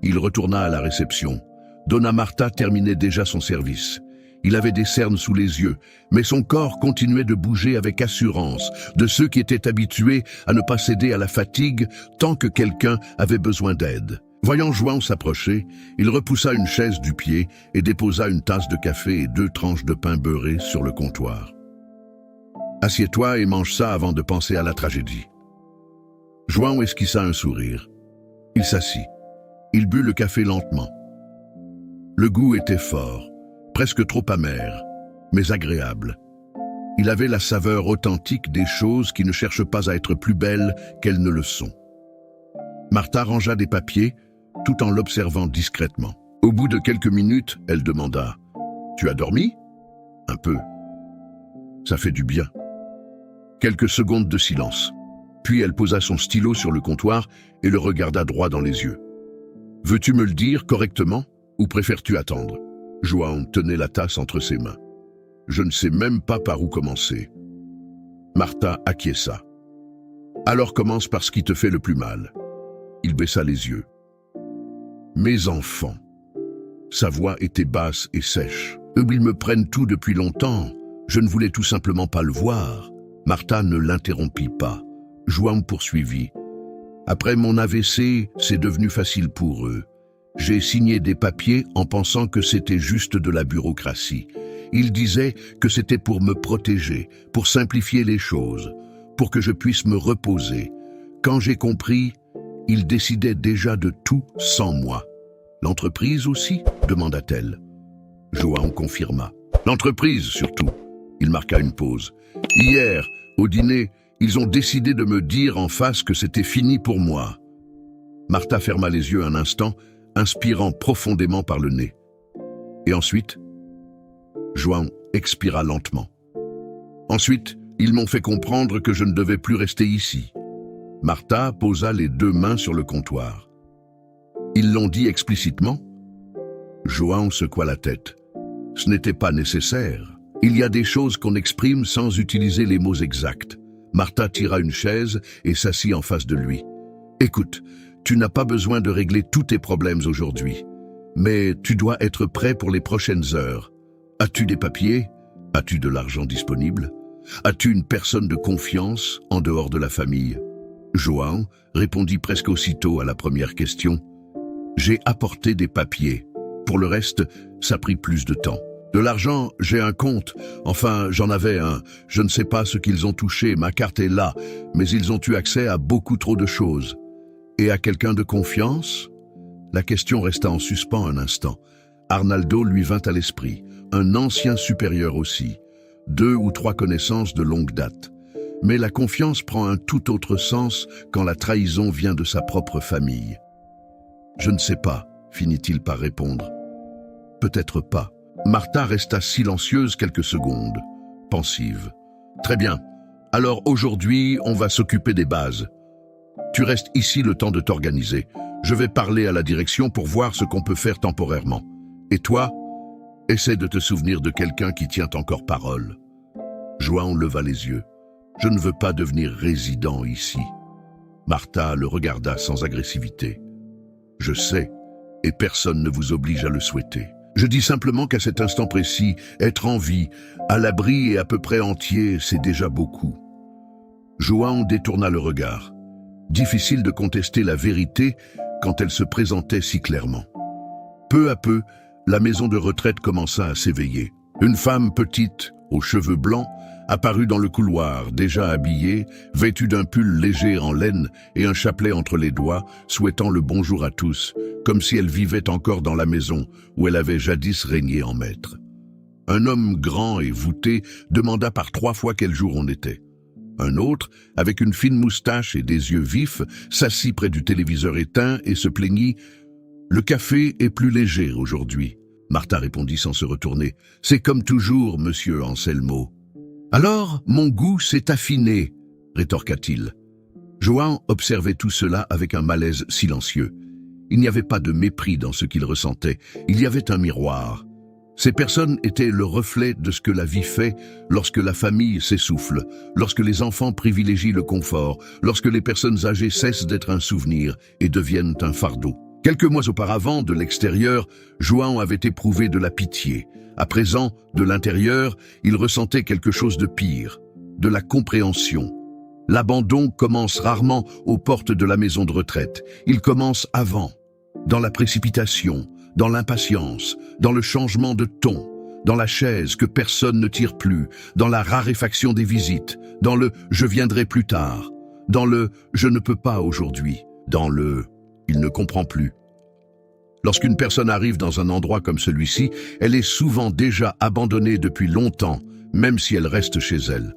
Il retourna à la réception. Dona Marta terminait déjà son service. Il avait des cernes sous les yeux, mais son corps continuait de bouger avec assurance, de ceux qui étaient habitués à ne pas céder à la fatigue tant que quelqu'un avait besoin d'aide. Voyant João s'approcher, il repoussa une chaise du pied et déposa une tasse de café et 2 tranches de pain beurré sur le comptoir. « Assieds-toi et mange ça avant de penser à la tragédie. » João esquissa un sourire. Il s'assit. Il but le café lentement. Le goût était fort, presque trop amer, mais agréable. Il avait la saveur authentique des choses qui ne cherchent pas à être plus belles qu'elles ne le sont. Marta rangea des papiers, tout en l'observant discrètement. Au bout de quelques minutes, elle demanda « Tu as dormi ?»« Un peu. »« Ça fait du bien. » Quelques secondes de silence. Puis elle posa son stylo sur le comptoir et le regarda droit dans les yeux. « Veux-tu me le dire correctement ou préfères-tu attendre ?» João tenait la tasse entre ses mains. « Je ne sais même pas par où commencer. » Marta acquiesça. « Alors commence par ce qui te fait le plus mal. » Il baissa les yeux. « Mes enfants. » Sa voix était basse et sèche. « Ils me prennent tout depuis longtemps. Je ne voulais tout simplement pas le voir. » Marta ne l'interrompit pas. João poursuivit. « Après mon AVC, c'est devenu facile pour eux. J'ai signé des papiers en pensant que c'était juste de la bureaucratie. Ils disaient que c'était pour me protéger, pour simplifier les choses, pour que je puisse me reposer. Quand j'ai compris, ils décidaient déjà de tout sans moi. « L'entreprise aussi ?» demanda-t-elle. João confirma. « L'entreprise surtout. » Il marqua une pause. « Hier, au dîner, ils ont décidé de me dire en face que c'était fini pour moi. » Marta ferma les yeux un instant, inspirant profondément par le nez. Et ensuite, João expira lentement. Ensuite, ils m'ont fait comprendre que je ne devais plus rester ici. Marta posa les 2 mains sur le comptoir. Ils l'ont dit explicitement? João secoua la tête. Ce n'était pas nécessaire. Il y a des choses qu'on exprime sans utiliser les mots exacts. Marta tira une chaise et s'assit en face de lui. Écoute, tu n'as pas besoin de régler tous tes problèmes aujourd'hui, mais tu dois être prêt pour les prochaines heures. As-tu des papiers? As-tu de l'argent disponible? As-tu une personne de confiance en dehors de la famille? João répondit presque aussitôt à la première question. J'ai apporté des papiers. Pour le reste, ça prit plus de temps. De l'argent, j'ai un compte. Enfin, j'en avais un. Je ne sais pas ce qu'ils ont touché, ma carte est là, mais ils ont eu accès à beaucoup trop de choses. Et à quelqu'un de confiance? La question resta en suspens un instant. Arnaldo lui vint à l'esprit, un ancien supérieur aussi, 2 ou 3 connaissances de longue date. Mais la confiance prend un tout autre sens quand la trahison vient de sa propre famille. Je ne sais pas, finit-il par répondre. Peut-être pas. Marta resta silencieuse quelques secondes, pensive. Très bien. Alors aujourd'hui, on va s'occuper des bases. Tu restes ici le temps de t'organiser. Je vais parler à la direction pour voir ce qu'on peut faire temporairement. Et toi, essaie de te souvenir de quelqu'un qui tient encore parole. João leva les yeux. Je ne veux pas devenir résident ici. Martha le regarda sans agressivité. « Je sais, et personne ne vous oblige à le souhaiter. Je dis simplement qu'à cet instant précis, être en vie, à l'abri et à peu près entier, c'est déjà beaucoup. » João détourna le regard. Difficile de contester la vérité quand elle se présentait si clairement. Peu à peu, la maison de retraite commença à s'éveiller. Une femme petite, aux cheveux blancs, apparut dans le couloir, déjà habillée, vêtue d'un pull léger en laine et un chapelet entre les doigts, souhaitant le bonjour à tous, comme si elle vivait encore dans la maison où elle avait jadis régné en maître. Un homme grand et voûté demanda par 3 fois quel jour on était. Un autre, avec une fine moustache et des yeux vifs, s'assit près du téléviseur éteint et se plaignit « Le café est plus léger aujourd'hui. » Martha répondit sans se retourner « C'est comme toujours, monsieur Anselmo. » « Alors, mon goût s'est affiné, » rétorqua-t-il. João observait tout cela avec un malaise silencieux. Il n'y avait pas de mépris dans ce qu'il ressentait, il y avait un miroir. Ces personnes étaient le reflet de ce que la vie fait lorsque la famille s'essouffle, lorsque les enfants privilégient le confort, lorsque les personnes âgées cessent d'être un souvenir et deviennent un fardeau. Quelques mois auparavant, de l'extérieur, João avait éprouvé de la pitié. À présent, de l'intérieur, il ressentait quelque chose de pire, de la compréhension. L'abandon commence rarement aux portes de la maison de retraite. Il commence avant, dans la précipitation, dans l'impatience, dans le changement de ton, dans la chaise que personne ne tire plus, dans la raréfaction des visites, dans le « je viendrai plus tard », dans le « je ne peux pas aujourd'hui », dans le « il ne comprend plus ». Lorsqu'une personne arrive dans un endroit comme celui-ci, elle est souvent déjà abandonnée depuis longtemps, même si elle reste chez elle.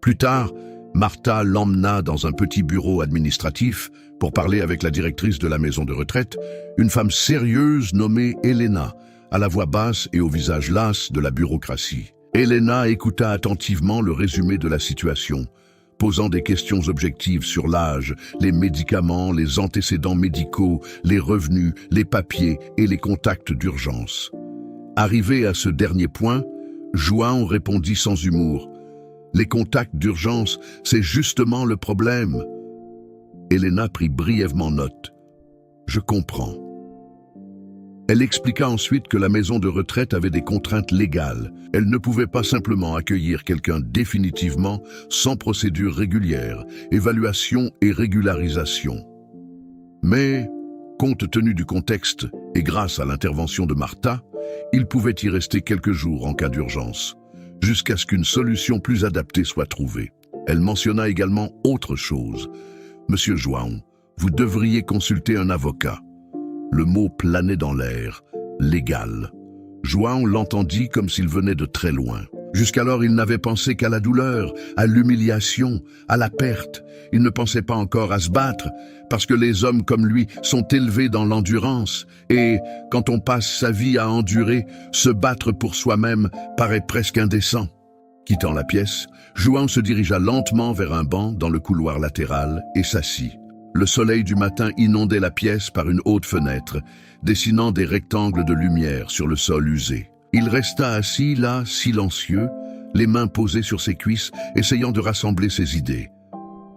Plus tard, Martha l'emmena dans un petit bureau administratif pour parler avec la directrice de la maison de retraite, une femme sérieuse nommée Helena, à la voix basse et au visage las de la bureaucratie. Helena écouta attentivement le résumé de la situation, posant des questions objectives sur l'âge, les médicaments, les antécédents médicaux, les revenus, les papiers et les contacts d'urgence. Arrivé à ce dernier point, João répondit sans humour. « Les contacts d'urgence, c'est justement le problème. » Helena prit brièvement note. « Je comprends. » Elle expliqua ensuite que la maison de retraite avait des contraintes légales. Elle ne pouvait pas simplement accueillir quelqu'un définitivement sans procédure régulière, évaluation et régularisation. Mais, compte tenu du contexte et grâce à l'intervention de Martha, il pouvait y rester quelques jours en cas d'urgence, jusqu'à ce qu'une solution plus adaptée soit trouvée. Elle mentionna également autre chose. « Monsieur João, vous devriez consulter un avocat. » Le mot planait dans l'air, légal. João l'entendit comme s'il venait de très loin. Jusqu'alors, il n'avait pensé qu'à la douleur, à l'humiliation, à la perte. Il ne pensait pas encore à se battre, parce que les hommes comme lui sont élevés dans l'endurance. Et, quand on passe sa vie à endurer, se battre pour soi-même paraît presque indécent. Quittant la pièce, João se dirigea lentement vers un banc dans le couloir latéral et s'assit. Le soleil du matin inondait la pièce par une haute fenêtre, dessinant des rectangles de lumière sur le sol usé. Il resta assis là, silencieux, les mains posées sur ses cuisses, essayant de rassembler ses idées.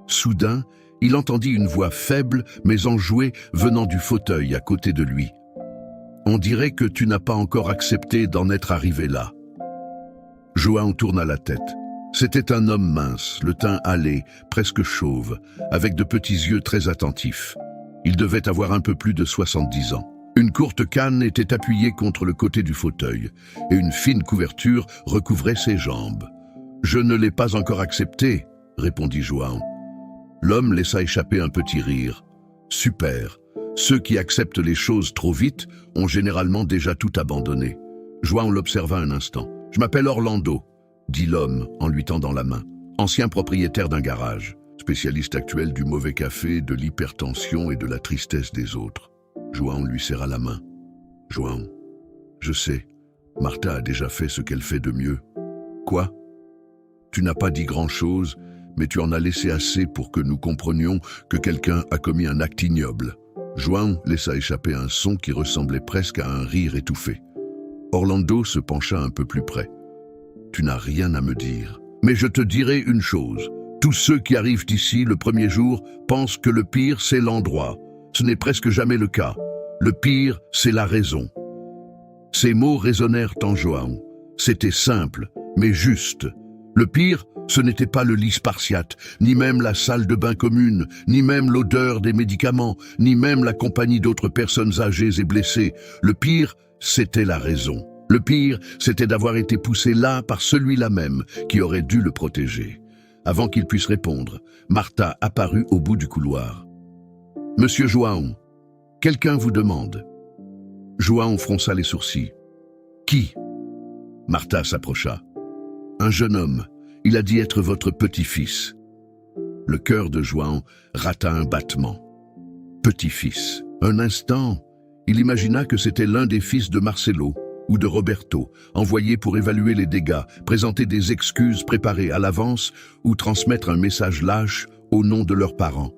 Soudain, il entendit une voix faible mais enjouée venant du fauteuil à côté de lui. « On dirait que tu n'as pas encore accepté d'en être arrivé là. » João tourna la tête. C'était un homme mince, le teint hâlé, presque chauve, avec de petits yeux très attentifs. Il devait avoir un peu plus de 70 ans. Une courte canne était appuyée contre le côté du fauteuil, et une fine couverture recouvrait ses jambes. « Je ne l'ai pas encore accepté, » répondit João. L'homme laissa échapper un petit rire. « Super. Ceux qui acceptent les choses trop vite ont généralement déjà tout abandonné. » João l'observa un instant. « Je m'appelle Orlando, » dit l'homme en lui tendant la main. Ancien propriétaire d'un garage, spécialiste actuel du mauvais café, de l'hypertension et de la tristesse des autres. João lui serra la main. « João, je sais, Martha a déjà fait ce qu'elle fait de mieux. »« Quoi ? Tu n'as pas dit grand-chose, mais tu en as laissé assez pour que nous comprenions que quelqu'un a commis un acte ignoble. » João laissa échapper un son qui ressemblait presque à un rire étouffé. Orlando se pencha un peu plus près. « Tu n'as rien à me dire. Mais je te dirai une chose. Tous ceux qui arrivent ici le premier jour pensent que le pire, c'est l'endroit. Ce n'est presque jamais le cas. Le pire, c'est la raison. » Ces mots résonnèrent en João. C'était simple, mais juste. Le pire, ce n'était pas le lit spartiate, ni même la salle de bain commune, ni même l'odeur des médicaments, ni même la compagnie d'autres personnes âgées et blessées. Le pire, c'était la raison. Le pire, c'était d'avoir été poussé là par celui-là même qui aurait dû le protéger. Avant qu'il puisse répondre, Martha apparut au bout du couloir. « Monsieur João, quelqu'un vous demande. » João fronça les sourcils. « Qui ?» Martha s'approcha. « Un jeune homme. Il a dit être votre petit-fils. » Le cœur de João rata un battement. Petit-fils. Un instant, il imagina que c'était l'un des fils de Marcelo ou de Roberto, envoyés pour évaluer les dégâts, présenter des excuses préparées à l'avance ou transmettre un message lâche au nom de leurs parents.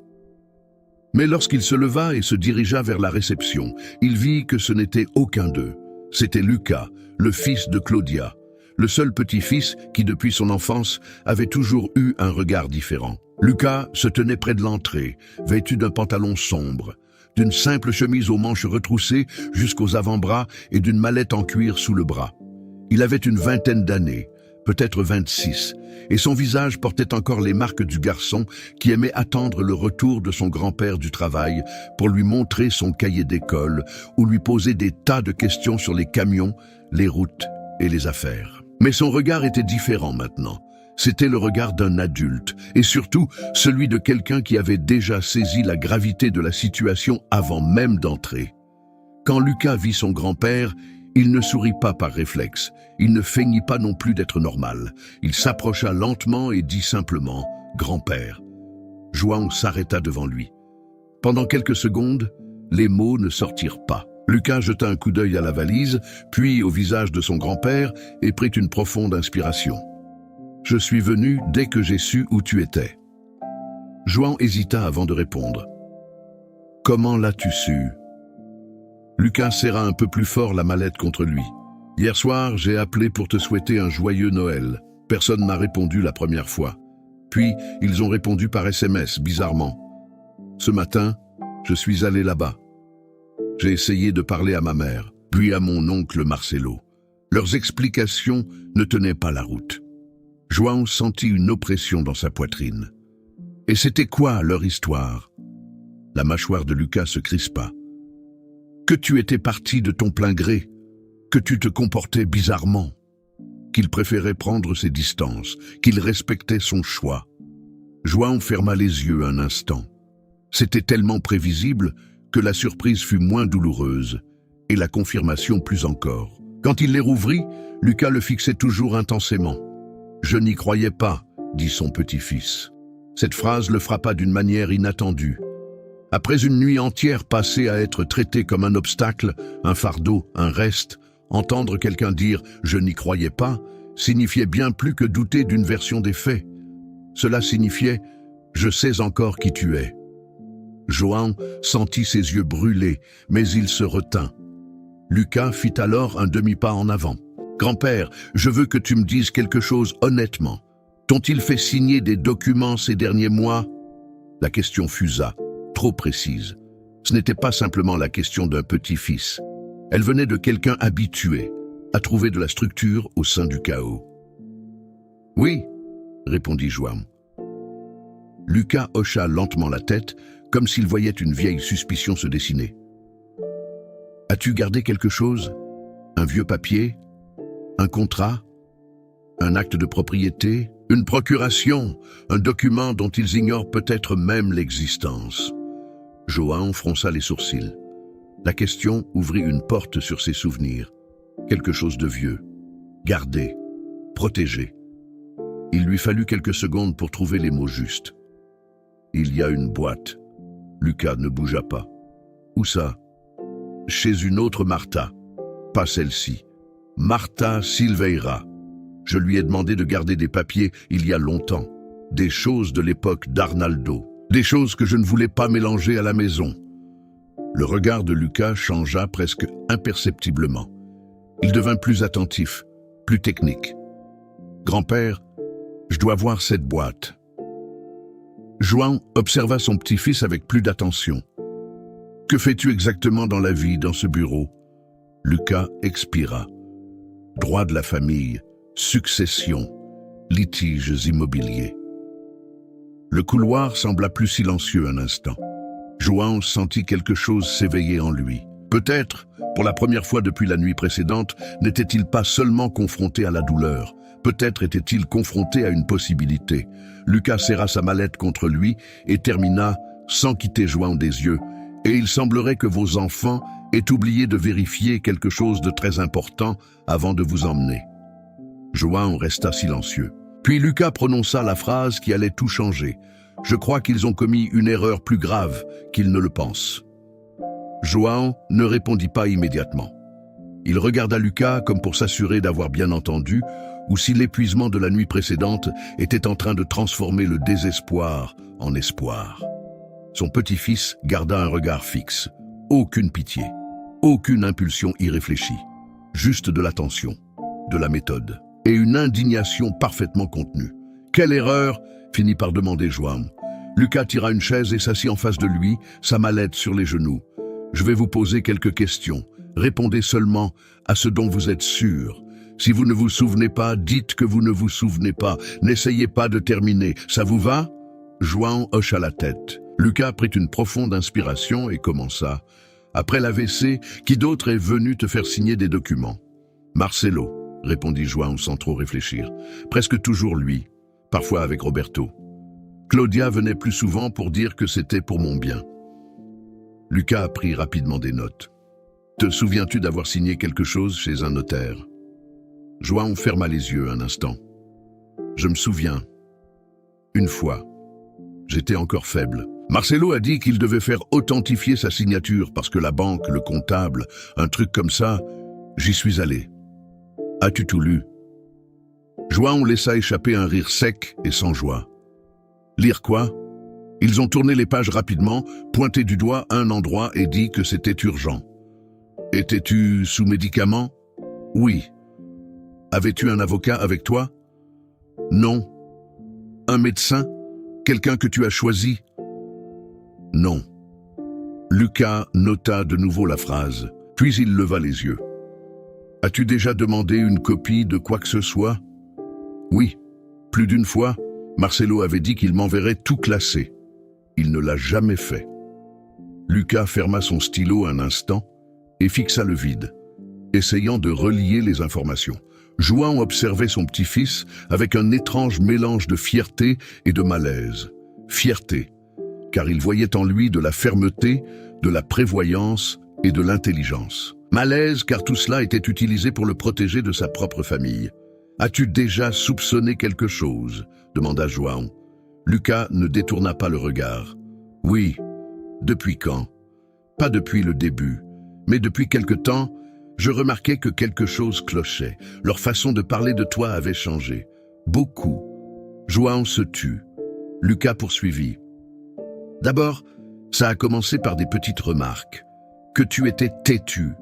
Mais lorsqu'il se leva et se dirigea vers la réception, il vit que ce n'était aucun d'eux. C'était Lucas, le fils de Claudia, le seul petit-fils qui, depuis son enfance, avait toujours eu un regard différent. Lucas se tenait près de l'entrée, vêtu d'un pantalon sombre, d'une simple chemise aux manches retroussées jusqu'aux avant-bras et d'une mallette en cuir sous le bras. Il avait une vingtaine d'années, peut-être 26, et son visage portait encore les marques du garçon qui aimait attendre le retour de son grand-père du travail pour lui montrer son cahier d'école ou lui poser des tas de questions sur les camions, les routes et les affaires. Mais son regard était différent maintenant. C'était le regard d'un adulte, et surtout celui de quelqu'un qui avait déjà saisi la gravité de la situation avant même d'entrer. Quand Lucas vit son grand-père, il ne sourit pas par réflexe, il ne feignit pas non plus d'être normal. Il s'approcha lentement et dit simplement « Grand-père ». João s'arrêta devant lui. Pendant quelques secondes, les mots ne sortirent pas. Lucas jeta un coup d'œil à la valise, puis au visage de son grand-père et prit une profonde inspiration. « Je suis venu dès que j'ai su où tu étais. » João hésita avant de répondre. « Comment l'as-tu su ?» Lucas serra un peu plus fort la mallette contre lui. « Hier soir, j'ai appelé pour te souhaiter un joyeux Noël. Personne n'a répondu la première fois. Puis, ils ont répondu par SMS, bizarrement. Ce matin, je suis allé là-bas. J'ai essayé de parler à ma mère, puis à mon oncle Marcelo. Leurs explications ne tenaient pas la route. » João sentit une oppression dans sa poitrine. Et c'était quoi leur histoire? La mâchoire de Lucas se crispa. Que tu étais parti de ton plein gré, que tu te comportais bizarrement, qu'il préférait prendre ses distances, qu'il respectait son choix. João ferma les yeux un instant. C'était tellement prévisible que la surprise fut moins douloureuse, et la confirmation plus encore. Quand il les rouvrit, Lucas le fixait toujours intensément. « Je n'y croyais pas », dit son petit-fils. Cette phrase le frappa d'une manière inattendue. Après une nuit entière passée à être traité comme un obstacle, un fardeau, un reste, entendre quelqu'un dire « je n'y croyais pas » signifiait bien plus que douter d'une version des faits. Cela signifiait « je sais encore qui tu es ». João sentit ses yeux brûler, mais il se retint. Lucas fit alors un demi-pas en avant. « Grand-père, je veux que tu me dises quelque chose honnêtement. T'ont-ils fait signer des documents ces derniers mois ?» La question fusa, trop précise. Ce n'était pas simplement la question d'un petit-fils. Elle venait de quelqu'un habitué à trouver de la structure au sein du chaos. « Oui », répondit João. Lucas hocha lentement la tête, comme s'il voyait une vieille suspicion se dessiner. « As-tu gardé quelque chose? Un vieux papier? Un contrat? Un acte de propriété? Une procuration? Un document dont ils ignorent peut-être même l'existence ?» João fronça les sourcils. La question ouvrit une porte sur ses souvenirs. Quelque chose de vieux, gardé, protégé. Il lui fallut quelques secondes pour trouver les mots justes. « Il y a une boîte. » Lucas ne bougea pas. « Où ça? » « Chez une autre Martha. Pas celle-ci. Martha Silveira. Je lui ai demandé de garder des papiers il y a longtemps. Des choses de l'époque d'Arnaldo. Des choses que je ne voulais pas mélanger à la maison. » Le regard de Lucas changea presque imperceptiblement. Il devint plus attentif, plus technique. « Grand-père, je dois voir cette boîte. » João observa son petit-fils avec plus d'attention. « Que fais-tu exactement dans la vie, dans ce bureau ?» Lucas expira. Droit de la famille, succession, litiges immobiliers. Le couloir sembla plus silencieux un instant. João sentit quelque chose s'éveiller en lui. Peut-être, pour la première fois depuis la nuit précédente, n'était-il pas seulement confronté à la douleur. Peut-être était-il confronté à une possibilité. Lucas serra sa mallette contre lui et termina sans quitter João des yeux. Et il semblerait que vos enfants aient oublié de vérifier quelque chose de très important avant de vous emmener. João resta silencieux. Puis Lucas prononça la phrase qui allait tout changer. « Je crois qu'ils ont commis une erreur plus grave qu'ils ne le pensent. » João ne répondit pas immédiatement. Il regarda Lucas comme pour s'assurer d'avoir bien entendu ou si l'épuisement de la nuit précédente était en train de transformer le désespoir en espoir. Son petit-fils garda un regard fixe. Aucune pitié, aucune impulsion irréfléchie. Juste de l'attention, de la méthode et une indignation parfaitement contenue. « Quelle erreur ?» finit par demander João. Lucas tira une chaise et s'assit en face de lui, sa mallette sur les genoux. « Je vais vous poser quelques questions. Répondez seulement à ce dont vous êtes sûr. Si vous ne vous souvenez pas, dites que vous ne vous souvenez pas. N'essayez pas de terminer. Ça vous va ?» João hocha la tête. Lucas prit une profonde inspiration et commença. « Après l'AVC, qui d'autre est venu te faire signer des documents ?»« Marcelo », répondit João sans trop réfléchir. « Presque toujours lui, parfois avec Roberto. Claudia venait plus souvent pour dire que c'était pour mon bien. » Lucas prit rapidement des notes. « Te souviens-tu d'avoir signé quelque chose chez un notaire ?» João ferma les yeux un instant. « Je me souviens. Une fois. J'étais encore faible. Marcelo a dit qu'il devait faire authentifier sa signature parce que la banque, le comptable, un truc comme ça, j'y suis allé. As-tu tout lu ?» João laissa échapper un rire sec et sans joie. « Lire quoi ?» Ils ont tourné les pages rapidement, pointé du doigt un endroit et dit que c'était urgent. « Étais-tu sous médicaments ?»« Oui. »« Avais-tu un avocat avec toi ?»« Non. »« Un médecin ? Quelqu'un que tu as choisi ?»« Non. » Lucas nota de nouveau la phrase, puis il leva les yeux. « As-tu déjà demandé une copie de quoi que ce soit ?»« Oui. Plus d'une fois, Marcelo avait dit qu'il m'enverrait tout classé. Il ne l'a jamais fait. » Lucas ferma son stylo un instant et fixa le vide, essayant de relier les informations. João observait son petit-fils avec un étrange mélange de fierté et de malaise. Fierté, car il voyait en lui de la fermeté, de la prévoyance et de l'intelligence. Malaise, car tout cela était utilisé pour le protéger de sa propre famille. « As-tu déjà soupçonné quelque chose ?» demanda João. Lucas ne détourna pas le regard. « Oui. Depuis quand ? Pas depuis le début, mais depuis quelque temps, je remarquais que quelque chose clochait. Leur façon de parler de toi avait changé. Beaucoup. » João se tut. Lucas poursuivit. « D'abord, ça a commencé par des petites remarques. Que tu étais têtu,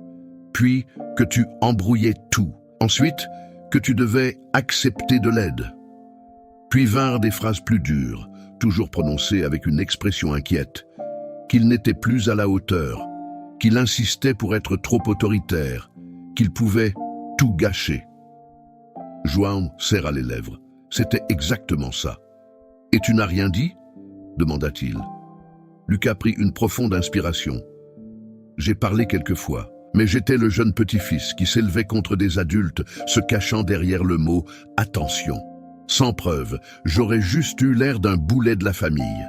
puis que tu embrouillais tout. Ensuite, que tu devais accepter de l'aide. Puis vinrent des phrases plus dures, toujours prononcées avec une expression inquiète, qu'il n'était plus à la hauteur, qu'il insistait pour être trop autoritaire, qu'il pouvait tout gâcher. » João serra les lèvres. C'était exactement ça. « Et tu n'as rien dit ?» demanda-t-il. Lucas prit une profonde inspiration. « J'ai parlé quelquefois, mais j'étais le jeune petit-fils qui s'élevait contre des adultes, se cachant derrière le mot « attention ». Sans preuve, j'aurais juste eu l'air d'un boulet de la famille.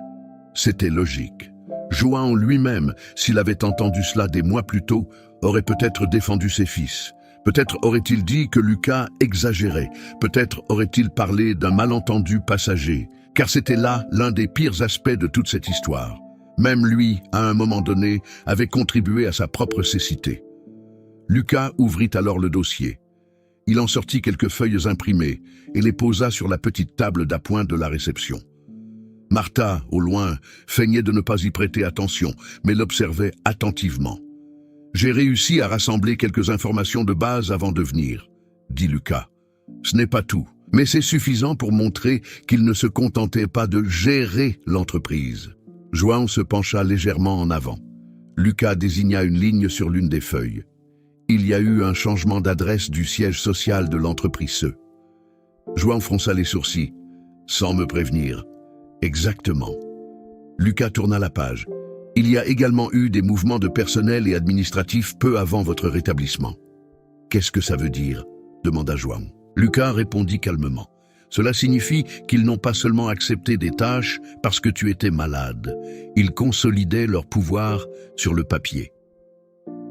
C'était logique. João lui-même, s'il avait entendu cela des mois plus tôt, aurait peut-être défendu ses fils. Peut-être aurait-il dit que Lucas exagérait. Peut-être aurait-il parlé d'un malentendu passager. Car c'était là l'un des pires aspects de toute cette histoire. Même lui, à un moment donné, avait contribué à sa propre cécité. Lucas ouvrit alors le dossier. Il en sortit quelques feuilles imprimées et les posa sur la petite table d'appoint de la réception. Martha, au loin, feignait de ne pas y prêter attention, mais l'observait attentivement. « J'ai réussi à rassembler quelques informations de base avant de venir, » dit Lucas. « Ce n'est pas tout. Mais c'est suffisant pour montrer qu'il ne se contentait pas de gérer l'entreprise. João se pencha légèrement en avant. Lucas désigna une ligne sur l'une des feuilles. Il y a eu un changement d'adresse du siège social de l'entreprise. João fronça les sourcils. Sans me prévenir. Exactement. Lucas tourna la page. Il y a également eu des mouvements de personnel et administratifs peu avant votre rétablissement. Qu'est-ce que ça veut dire? Demanda João. Lucas répondit calmement. Cela signifie qu'ils n'ont pas seulement accepté des tâches parce que tu étais malade. Ils consolidaient leur pouvoir sur le papier.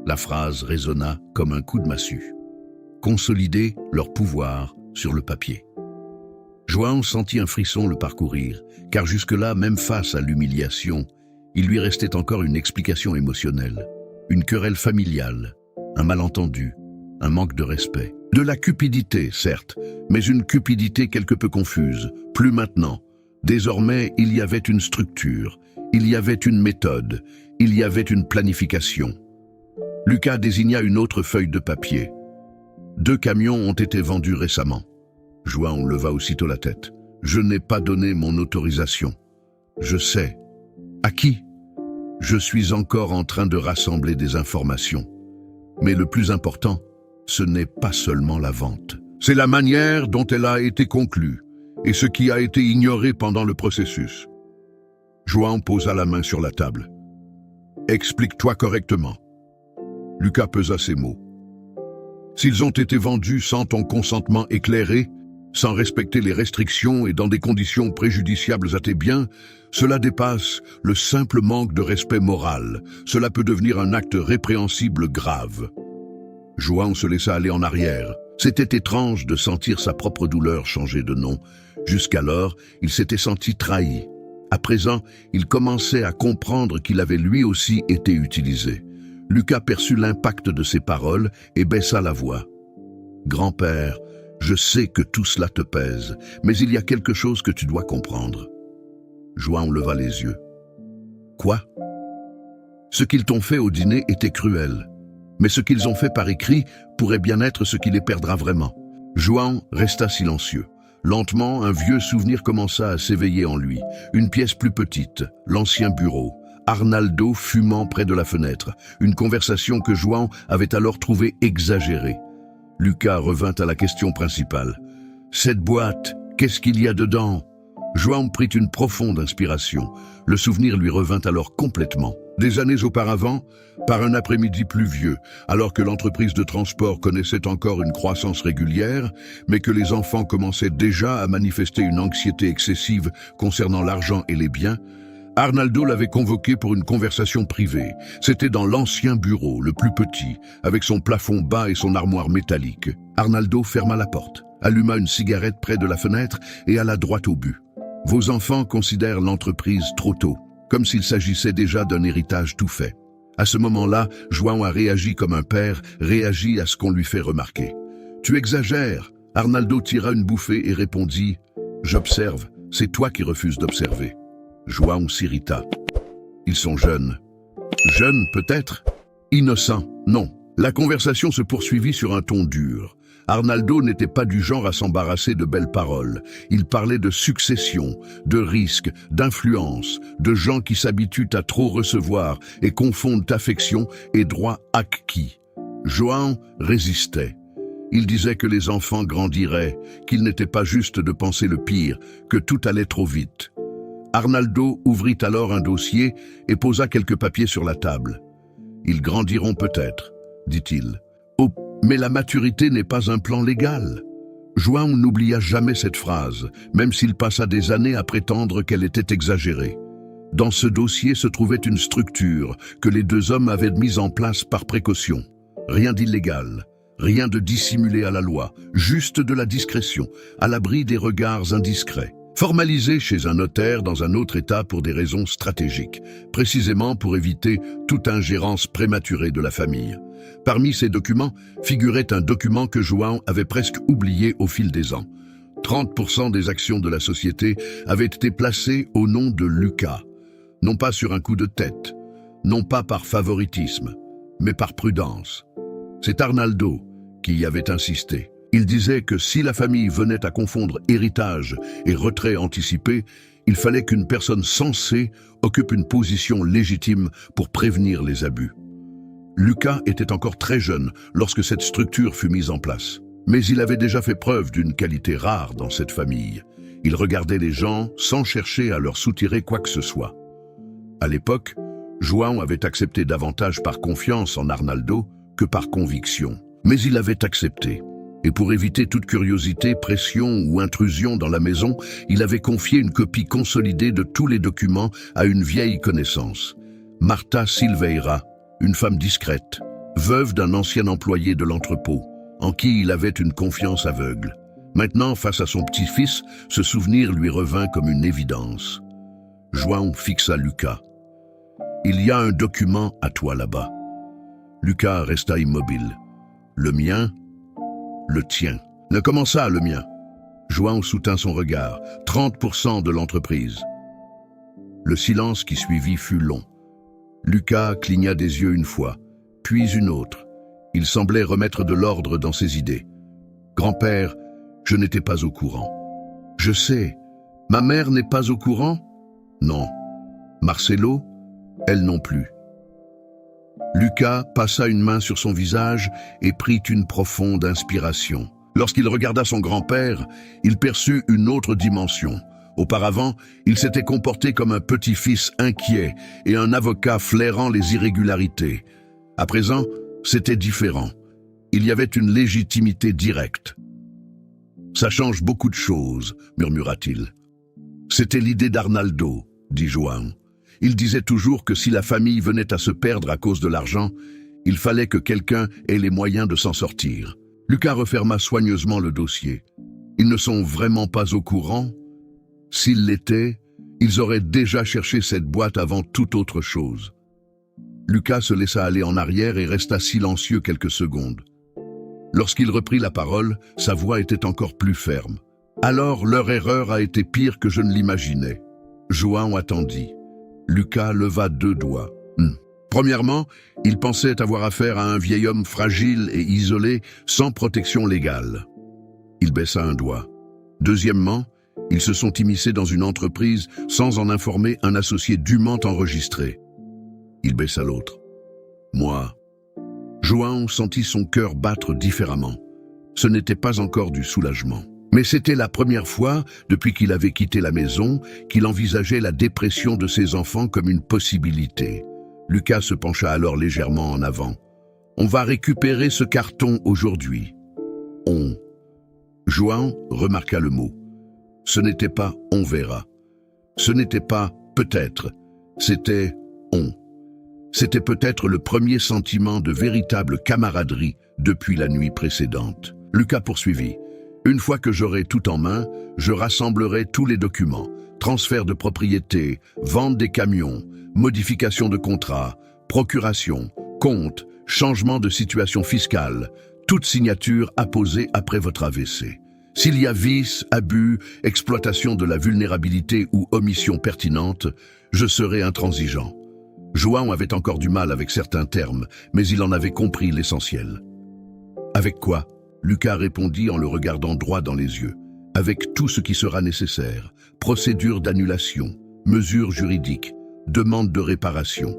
La phrase résonna comme un coup de massue. Consolider leur pouvoir sur le papier. João sentit un frisson le parcourir, car jusque-là, même face à l'humiliation, il lui restait encore une explication émotionnelle, une querelle familiale, un malentendu, un manque de respect. De la cupidité, certes, mais une cupidité quelque peu confuse. Plus maintenant. Désormais, il y avait une structure, il y avait une méthode, il y avait une planification. Lucas désigna une autre feuille de papier. 2 camions ont été vendus récemment. João leva aussitôt la tête. Je n'ai pas donné mon autorisation. Je sais. À qui? Je suis encore en train de rassembler des informations. Mais le plus important, ce n'est pas seulement la vente. C'est la manière dont elle a été conclue et ce qui a été ignoré pendant le processus. João posa la main sur la table. Explique-toi correctement. Lucas pesa ses mots. S'ils ont été vendus sans ton consentement éclairé, sans respecter les restrictions et dans des conditions préjudiciables à tes biens, cela dépasse le simple manque de respect moral. Cela peut devenir un acte répréhensible grave. João se laissa aller en arrière. C'était étrange de sentir sa propre douleur changer de nom. Jusqu'alors, il s'était senti trahi. À présent, il commençait à comprendre qu'il avait lui aussi été utilisé. Lucas perçut l'impact de ses paroles et baissa la voix. « Grand-père, je sais que tout cela te pèse, mais il y a quelque chose que tu dois comprendre. » João leva les yeux. « Quoi ?» « Ce qu'ils t'ont fait au dîner était cruel, mais ce qu'ils ont fait par écrit pourrait bien être ce qui les perdra vraiment. » João resta silencieux. Lentement, un vieux souvenir commença à s'éveiller en lui. Une pièce plus petite, l'ancien bureau. Arnaldo fumant près de la fenêtre. Une conversation que João avait alors trouvée exagérée. Lucas revint à la question principale. « Cette boîte, qu'est-ce qu'il y a dedans ?» João prit une profonde inspiration. Le souvenir lui revint alors complètement. Des années auparavant, par un après-midi pluvieux, alors que l'entreprise de transport connaissait encore une croissance régulière, mais que les enfants commençaient déjà à manifester une anxiété excessive concernant l'argent et les biens, Arnaldo l'avait convoqué pour une conversation privée. C'était dans l'ancien bureau, le plus petit, avec son plafond bas et son armoire métallique. Arnaldo ferma la porte, alluma une cigarette près de la fenêtre et alla droit au but. Vos enfants considèrent l'entreprise trop tôt, comme s'il s'agissait déjà d'un héritage tout fait. À ce moment-là, João a réagi comme un père réagit à ce qu'on lui fait remarquer. « Tu exagères !» Arnaldo tira une bouffée et répondit « J'observe, c'est toi qui refuses d'observer. » João s'irrita. « Ils sont jeunes. »« Jeunes, peut-être ? Innocents, non. » La conversation se poursuivit sur un ton dur. Arnaldo n'était pas du genre à s'embarrasser de belles paroles. Il parlait de succession, de risques, d'influence, de gens qui s'habituent à trop recevoir et confondent affection et droit acquis. João résistait. Il disait que les enfants grandiraient, qu'il n'était pas juste de penser le pire, que tout allait trop vite. Arnaldo ouvrit alors un dossier et posa quelques papiers sur la table. « Ils grandiront peut-être, dit-il. Oh, mais la maturité n'est pas un plan légal. » João n'oublia jamais cette phrase, même s'il passa des années à prétendre qu'elle était exagérée. Dans ce dossier se trouvait une structure que les 2 hommes avaient mise en place par précaution. Rien d'illégal, rien de dissimulé à la loi, juste de la discrétion, à l'abri des regards indiscrets. Formalisé chez un notaire dans un autre État pour des raisons stratégiques, précisément pour éviter toute ingérence prématurée de la famille. Parmi ces documents figurait un document que João avait presque oublié au fil des ans. 30% des actions de la société avaient été placées au nom de Lucas, non pas sur un coup de tête, non pas par favoritisme, mais par prudence. C'est Arnaldo qui y avait insisté. Il disait que si la famille venait à confondre héritage et retrait anticipé, il fallait qu'une personne censée occupe une position légitime pour prévenir les abus. Lucas était encore très jeune lorsque cette structure fut mise en place. Mais il avait déjà fait preuve d'une qualité rare dans cette famille. Il regardait les gens sans chercher à leur soutirer quoi que ce soit. À l'époque, João avait accepté davantage par confiance en Arnaldo que par conviction. Mais il avait accepté. Et pour éviter toute curiosité, pression ou intrusion dans la maison, il avait confié une copie consolidée de tous les documents à une vieille connaissance. Marta Silveira, une femme discrète, veuve d'un ancien employé de l'entrepôt, en qui il avait une confiance aveugle. Maintenant, face à son petit-fils, ce souvenir lui revint comme une évidence. João fixa Lucas. « Il y a un document à toi là-bas. » Lucas resta immobile. « Le mien ? Le tien. » « Ne comment ça, le mien ?» João soutint son regard. « 30% de l'entreprise. » Le silence qui suivit fut long. Lucas cligna des yeux une fois, puis une autre. Il semblait remettre de l'ordre dans ses idées. « Grand-père, je n'étais pas au courant. »« Je sais. Ma mère n'est pas au courant ?»« Non. »« Marcelo ? Elle non plus. » Lucas passa une main sur son visage et prit une profonde inspiration. Lorsqu'il regarda son grand-père, il perçut une autre dimension. Auparavant, il s'était comporté comme un petit-fils inquiet et un avocat flairant les irrégularités. À présent, c'était différent. Il y avait une légitimité directe. « Ça change beaucoup de choses, » murmura-t-il. « C'était l'idée d'Arnaldo, » dit João. Il disait toujours que si la famille venait à se perdre à cause de l'argent, il fallait que quelqu'un ait les moyens de s'en sortir. Lucas referma soigneusement le dossier. Ils ne sont vraiment pas au courant ? S'ils l'étaient, ils auraient déjà cherché cette boîte avant toute autre chose. Lucas se laissa aller en arrière et resta silencieux quelques secondes. Lorsqu'il reprit la parole, sa voix était encore plus ferme. « Alors leur erreur a été pire que je ne l'imaginais. » João attendit. Lucas leva 2 doigts. Premièrement, il pensait avoir affaire à un vieil homme fragile et isolé, sans protection légale. Il baissa un doigt. Deuxièmement, ils se sont immiscés dans une entreprise sans en informer un associé dûment enregistré. Il baissa l'autre. Moi. João sentit son cœur battre différemment. Ce n'était pas encore du soulagement. Mais c'était la première fois, depuis qu'il avait quitté la maison, qu'il envisageait la dépression de ses enfants comme une possibilité. Lucas se pencha alors légèrement en avant. « On va récupérer ce carton aujourd'hui. »« On. » João remarqua le mot. Ce n'était pas « on verra ». Ce n'était pas « peut-être ». C'était « on ». C'était peut-être le premier sentiment de véritable camaraderie depuis la nuit précédente. Lucas poursuivit. « Une fois que j'aurai tout en main, je rassemblerai tous les documents. Transfert de propriété, vente des camions, modification de contrat, procuration, compte, changement de situation fiscale, toute signature apposée après votre AVC. S'il y a vice, abus, exploitation de la vulnérabilité ou omission pertinente, je serai intransigeant. » João avait encore du mal avec certains termes, mais il en avait compris l'essentiel. « Avec quoi ?» Lucas répondit en le regardant droit dans les yeux. « Avec tout ce qui sera nécessaire. Procédure d'annulation, mesures juridiques, demande de réparation.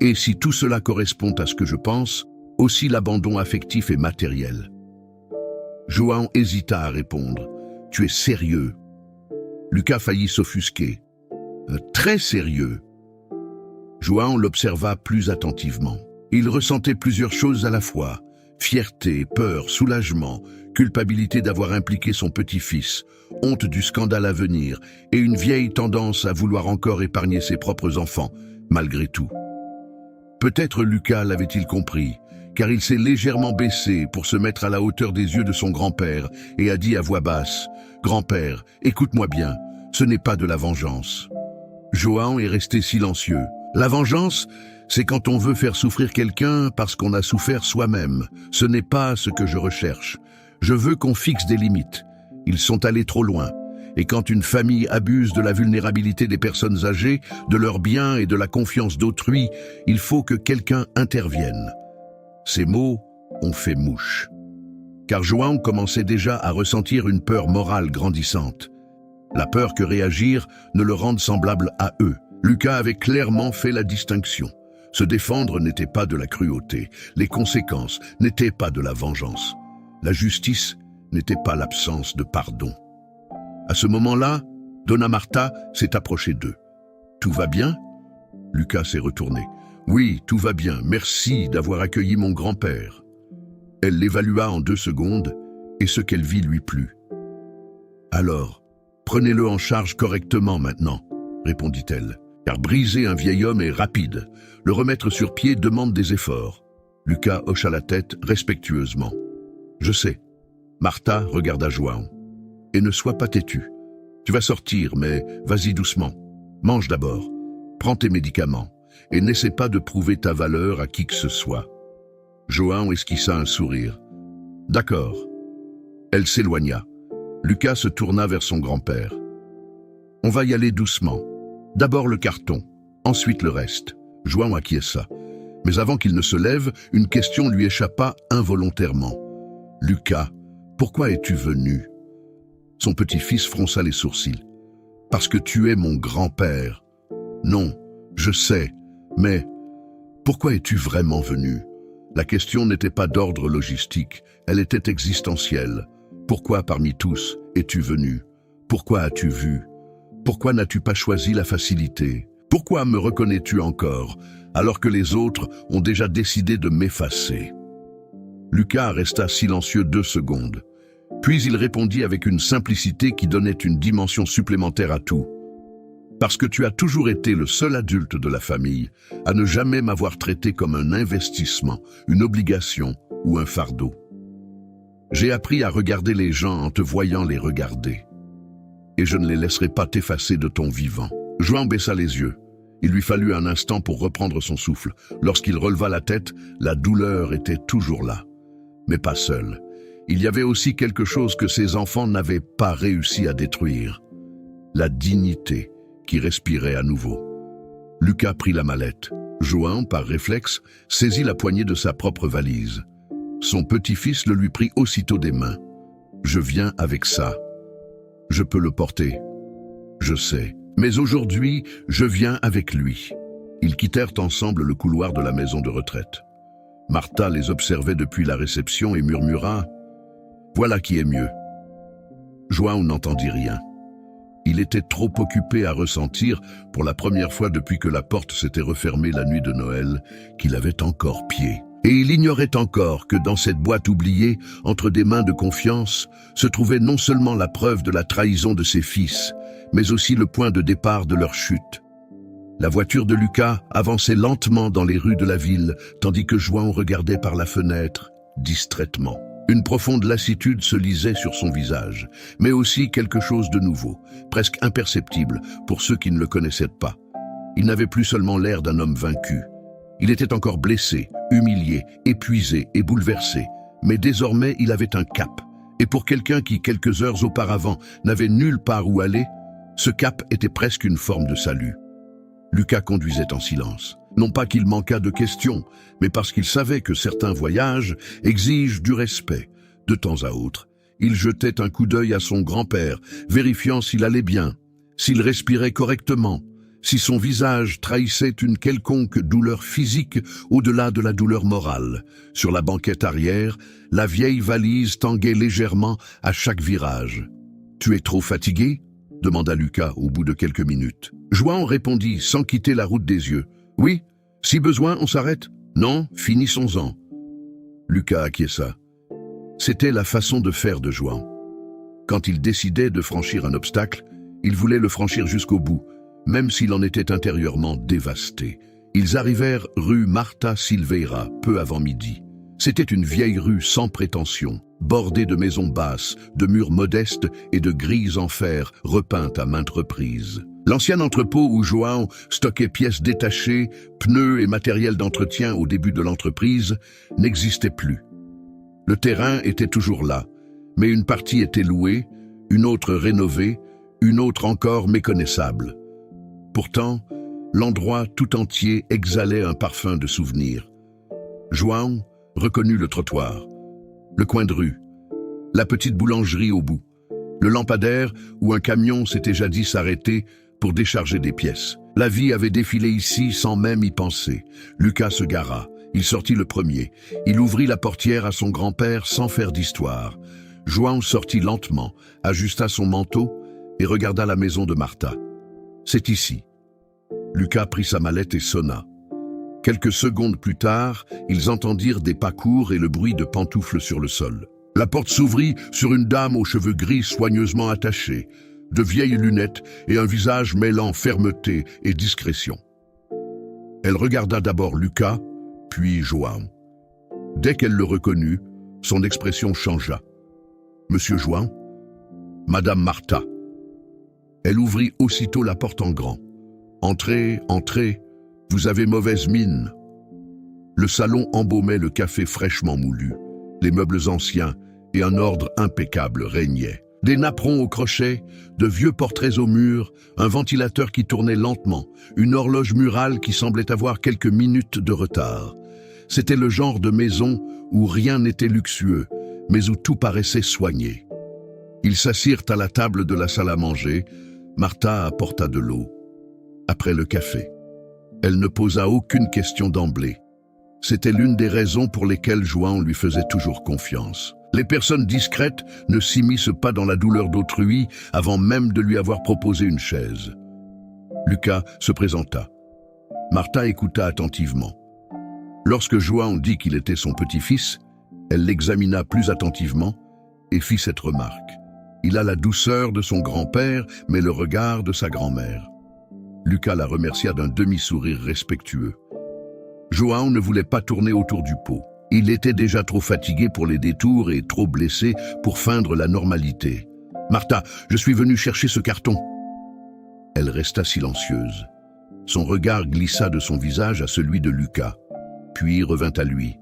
Et si tout cela correspond à ce que je pense, aussi l'abandon affectif et matériel. » João hésita à répondre. « Tu es sérieux ?» Lucas faillit s'offusquer. « Très sérieux. » João l'observa plus attentivement. Il ressentait plusieurs choses à la fois. Fierté, peur, soulagement, culpabilité d'avoir impliqué son petit-fils, honte du scandale à venir et une vieille tendance à vouloir encore épargner ses propres enfants, malgré tout. Peut-être Lucas l'avait-il compris, car il s'est légèrement baissé pour se mettre à la hauteur des yeux de son grand-père et a dit à voix basse « Grand-père, écoute-moi bien, ce n'est pas de la vengeance. » João est resté silencieux. La vengeance, c'est quand on veut faire souffrir quelqu'un parce qu'on a souffert soi-même. Ce n'est pas ce que je recherche. Je veux qu'on fixe des limites. Ils sont allés trop loin. Et quand une famille abuse de la vulnérabilité des personnes âgées, de leurs biens et de la confiance d'autrui, il faut que quelqu'un intervienne. Ces mots ont fait mouche. car João commençait déjà à ressentir une peur morale grandissante. La peur que réagir ne le rende semblable à eux. Lucas avait clairement fait la distinction. Se défendre n'était pas de la cruauté, les conséquences n'étaient pas de la vengeance. La justice n'était pas l'absence de pardon. À ce moment-là, Dona Marta s'est approchée d'eux. « Tout va bien ?» Lucas s'est retourné. « Oui, tout va bien, merci d'avoir accueilli mon grand-père. » Elle l'évalua en 2 secondes et ce qu'elle vit lui plut. « Alors, prenez-le en charge correctement maintenant, » répondit-elle. Car briser un vieil homme est rapide. Le remettre sur pied demande des efforts. Lucas hocha la tête respectueusement. « Je sais. » Marta regarda João. « Et ne sois pas têtu. Tu vas sortir, mais vas-y doucement. Mange d'abord. Prends tes médicaments. Et n'essaie pas de prouver ta valeur à qui que ce soit. » João esquissa un sourire. « D'accord. » Elle s'éloigna. Lucas se tourna vers son grand-père. « On va y aller doucement. D'abord le carton, ensuite le reste. » João acquiesça. Mais avant qu'il ne se lève, une question lui échappa involontairement. « Lucas, pourquoi es-tu venu ?» Son petit-fils fronça les sourcils. « Parce que tu es mon grand-père. »« Non, je sais, mais pourquoi es-tu vraiment venu ?» La question n'était pas d'ordre logistique, elle était existentielle. Pourquoi parmi tous es-tu venu? Pourquoi as-tu vu? Pourquoi n'as-tu pas choisi la facilité? Pourquoi me reconnais-tu encore, alors que les autres ont déjà décidé de m'effacer? Lucas resta silencieux 2 secondes. Puis il répondit avec une simplicité qui donnait une dimension supplémentaire à tout. Parce que tu as toujours été le seul adulte de la famille à ne jamais m'avoir traité comme un investissement, une obligation ou un fardeau. J'ai appris à regarder les gens en te voyant les regarder. Et je ne les laisserai pas t'effacer de ton vivant. João baissa les yeux. Il lui fallut un instant pour reprendre son souffle. Lorsqu'il releva la tête, la douleur était toujours là. Mais pas seule. Il y avait aussi quelque chose que ses enfants n'avaient pas réussi à détruire. La dignité qui respirait à nouveau. Lucas prit la mallette. João, par réflexe, saisit la poignée de sa propre valise. Son petit-fils le lui prit aussitôt des mains. « Je viens avec ça. Je peux le porter. Je sais. Mais aujourd'hui, je viens avec lui. » Ils quittèrent ensemble le couloir de la maison de retraite. Marta les observait depuis la réception et murmura « Voilà qui est mieux. » João n'entendit rien. Il était trop occupé à ressentir, pour la première fois depuis que la porte s'était refermée la nuit de Noël, qu'il avait encore pied. Et il ignorait encore que dans cette boîte oubliée, entre des mains de confiance, se trouvait non seulement la preuve de la trahison de ses fils, mais aussi le point de départ de leur chute. La voiture de Lucas avançait lentement dans les rues de la ville, tandis que João regardait par la fenêtre, distraitement. Une profonde lassitude se lisait sur son visage, mais aussi quelque chose de nouveau, presque imperceptible pour ceux qui ne le connaissaient pas. Il n'avait plus seulement l'air d'un homme vaincu. Il était encore blessé, humilié, épuisé et bouleversé, mais désormais il avait un cap. Et pour quelqu'un qui, quelques heures auparavant, n'avait nulle part où aller, ce cap était presque une forme de salut. Lucas conduisait en silence. Non pas qu'il manquât de questions, mais parce qu'il savait que certains voyages exigent du respect. De temps à autre, il jetait un coup d'œil à son grand-père, vérifiant s'il allait bien, s'il respirait correctement, si son visage trahissait une quelconque douleur physique au-delà de la douleur morale. Sur la banquette arrière, la vieille valise tanguait légèrement à chaque virage. « Tu es trop fatigué ?» demanda Lucas au bout de quelques minutes. João répondit sans quitter la route des yeux. « Oui, si besoin, on s'arrête. Non, finissons-en. » Lucas acquiesça. C'était la façon de faire de João. Quand il décidait de franchir un obstacle, il voulait le franchir jusqu'au bout, même s'il en était intérieurement dévasté. Ils arrivèrent rue Marta Silveira, peu avant midi. C'était une vieille rue sans prétention, bordée de maisons basses, de murs modestes et de grilles en fer repeintes à maintes reprises. L'ancien entrepôt où João stockait pièces détachées, pneus et matériel d'entretien au début de l'entreprise n'existait plus. Le terrain était toujours là, mais une partie était louée, une autre rénovée, une autre encore méconnaissable. Pourtant, l'endroit tout entier exhalait un parfum de souvenir. João reconnut le trottoir, le coin de rue, La petite boulangerie au bout. Le lampadaire où un camion s'était jadis arrêté pour décharger des pièces. La vie avait défilé ici sans même y penser. Lucas se gara. Il sortit le premier. Il ouvrit la portière à son grand-père sans faire d'histoire. João sortit lentement, ajusta son manteau et regarda la maison de Martha. « C'est ici. » Lucas prit sa mallette et sonna. Quelques secondes plus tard, ils entendirent des pas courts et le bruit de pantoufles sur le sol. La porte s'ouvrit sur une dame aux cheveux gris soigneusement attachés, de vieilles lunettes et un visage mêlant fermeté et discrétion. Elle regarda d'abord Lucas, puis João. Dès qu'elle le reconnut, son expression changea. « Monsieur João ? Madame Martha. » Elle ouvrit aussitôt la porte en grand. « Entrez, entrez, vous avez mauvaise mine. » Le salon embaumait le café fraîchement moulu. Les meubles anciens et un ordre impeccable régnaient. Des napperons au crochet, de vieux portraits au mur, un ventilateur qui tournait lentement, une horloge murale qui semblait avoir quelques minutes de retard. C'était le genre de maison où rien n'était luxueux, mais où tout paraissait soigné. Ils s'assirent à la table de la salle à manger. Martha apporta de l'eau. Après le café, elle ne posa aucune question d'emblée. C'était l'une des raisons pour lesquelles João lui faisait toujours confiance. Les personnes discrètes ne s'immiscent pas dans la douleur d'autrui avant même de lui avoir proposé une chaise. Lucas se présenta. Martha écouta attentivement. Lorsque João dit qu'il était son petit-fils, elle l'examina plus attentivement et fit cette remarque. Il a la douceur de son grand-père, mais le regard de sa grand-mère. Lucas la remercia d'un demi-sourire respectueux. João ne voulait pas tourner autour du pot. Il était déjà trop fatigué pour les détours et trop blessé pour feindre la normalité. « Martha, je suis venu chercher ce carton. » Elle resta silencieuse. Son regard glissa de son visage à celui de Lucas, puis revint à lui.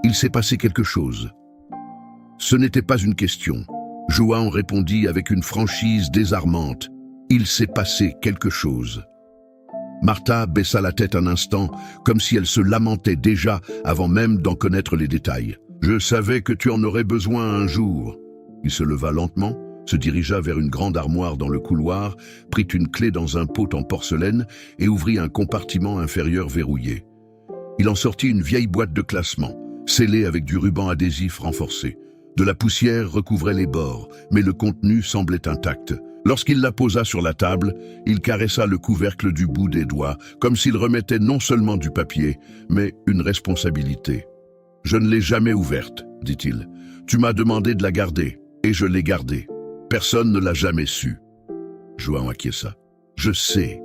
Il s'est passé quelque chose. Ce n'était pas une question. João répondit avec une franchise désarmante. Il s'est passé quelque chose. Martha baissa la tête un instant, comme si elle se lamentait déjà avant même d'en connaître les détails. « Je savais que tu en aurais besoin un jour. » Il se leva lentement, se dirigea vers une grande armoire dans le couloir, prit une clé dans un pot en porcelaine et ouvrit un compartiment inférieur verrouillé. Il en sortit une vieille boîte de classement, scellée avec du ruban adhésif renforcé. De la poussière recouvrait les bords, mais le contenu semblait intact. Lorsqu'il la posa sur la table, il caressa le couvercle du bout des doigts, comme s'il remettait non seulement du papier, mais une responsabilité. « Je ne l'ai jamais ouverte, dit-il. Tu m'as demandé de la garder, et je l'ai gardée. Personne ne l'a jamais su. » João acquiesça. « Je sais. »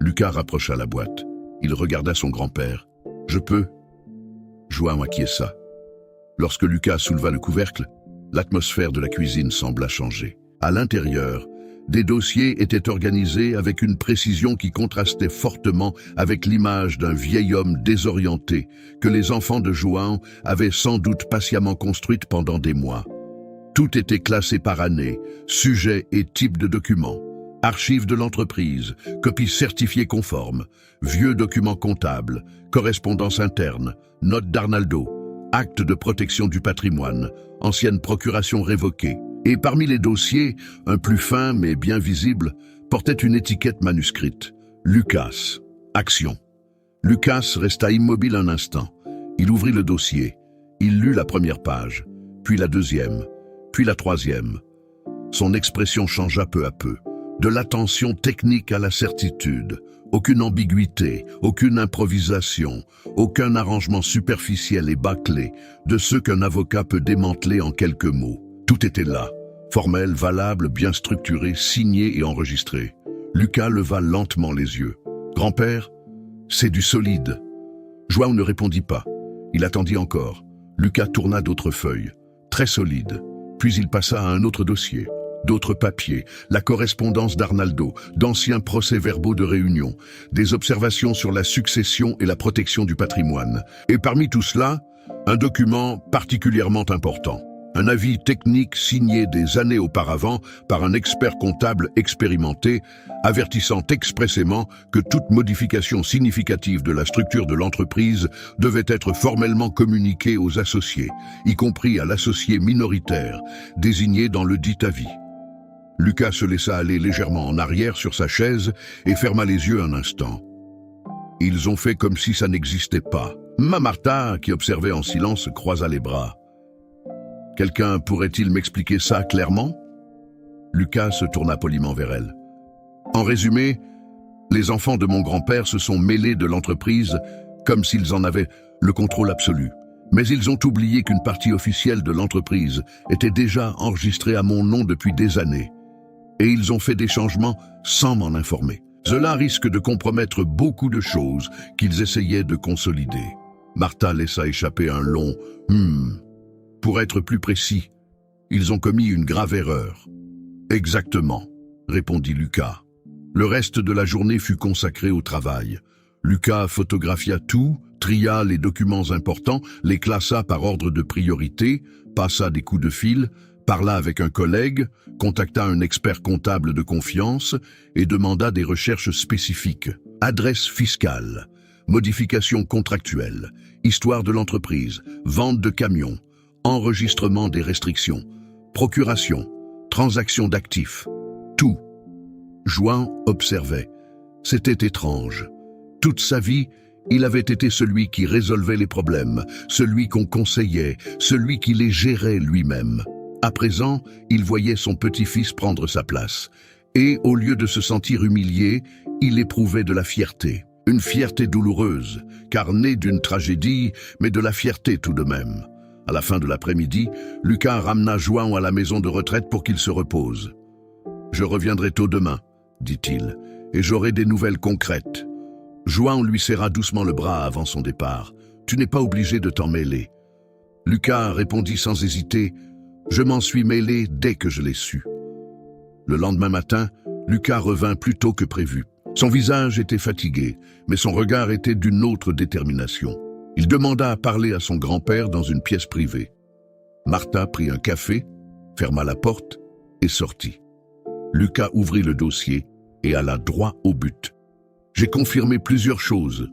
Lucas rapprocha la boîte. Il regarda son grand-père. « Je peux ?» João acquiesça. Lorsque Lucas souleva le couvercle, l'atmosphère de la cuisine sembla changer. À l'intérieur, des dossiers étaient organisés avec une précision qui contrastait fortement avec l'image d'un vieil homme désorienté que les enfants de João avaient sans doute patiemment construite pendant des mois. Tout était classé par année, sujet et type de documents. Archives de l'entreprise, copies certifiées conformes, vieux documents comptables, correspondance interne, notes d'Arnaldo, actes de protection du patrimoine, ancienne procuration révoquée. Et parmi les dossiers, un plus fin mais bien visible, portait une étiquette manuscrite. Lucas. Action. Lucas resta immobile un instant. Il ouvrit le dossier. Il lut la première page, puis la deuxième, puis la troisième. Son expression changea peu à peu. De l'attention technique à la certitude. Aucune ambiguïté, aucune improvisation, aucun arrangement superficiel et bâclé de ceux qu'un avocat peut démanteler en quelques mots. Tout était là, formel, valable, bien structuré, signé et enregistré. Lucas leva lentement les yeux. « Grand-père, c'est du solide. » João ne répondit pas. Il attendit encore. Lucas tourna d'autres feuilles, très solides. Puis il passa à un autre dossier. D'autres papiers, la correspondance d'Arnaldo, d'anciens procès-verbaux de réunion, des observations sur la succession et la protection du patrimoine. Et parmi tout cela, un document particulièrement important. Un avis technique signé des années auparavant par un expert comptable expérimenté, avertissant expressément que toute modification significative de la structure de l'entreprise devait être formellement communiquée aux associés, y compris à l'associé minoritaire, désigné dans le dit avis. Lucas se laissa aller légèrement en arrière sur sa chaise et ferma les yeux un instant. Ils ont fait comme si ça n'existait pas. Martha, qui observait en silence, croisa les bras. Quelqu'un pourrait-il m'expliquer ça clairement? Lucas se tourna poliment vers elle. En résumé, les enfants de mon grand-père se sont mêlés de l'entreprise comme s'ils en avaient le contrôle absolu. Mais ils ont oublié qu'une partie officielle de l'entreprise était déjà enregistrée à mon nom depuis des années. Et ils ont fait des changements sans m'en informer. Cela risque de compromettre beaucoup de choses qu'ils essayaient de consolider. Martha laissa échapper un long « Pour être plus précis, ils ont commis une grave erreur. » « Exactement, » répondit Lucas. Le reste de la journée fut consacré au travail. Lucas photographia tout, tria les documents importants, les classa par ordre de priorité, passa des coups de fil, parla avec un collègue, contacta un expert comptable de confiance et demanda des recherches spécifiques. Adresse fiscale, modification contractuelle, histoire de l'entreprise, vente de camions, enregistrement des restrictions, procuration, transaction d'actifs, tout. Juan observait. C'était étrange. Toute sa vie, il avait été celui qui résolvait les problèmes, celui qu'on conseillait, celui qui les gérait lui-même. À présent, il voyait son petit-fils prendre sa place. Et, au lieu de se sentir humilié, il éprouvait de la fierté. Une fierté douloureuse, car née d'une tragédie, mais de la fierté tout de même. À la fin de l'après-midi, Lucas ramena Juan à la maison de retraite pour qu'il se repose. « Je reviendrai tôt demain, » dit-il, « et j'aurai des nouvelles concrètes. » Juan lui serra doucement le bras avant son départ. « Tu n'es pas obligé de t'en mêler. » Lucas répondit sans hésiter, « Je m'en suis mêlé dès que je l'ai su. » Le lendemain matin, Lucas revint plus tôt que prévu. Son visage était fatigué, mais son regard était d'une autre détermination. Il demanda à parler à son grand-père dans une pièce privée. Martha prit un café, ferma la porte et sortit. Lucas ouvrit le dossier et alla droit au but. « J'ai confirmé plusieurs choses. »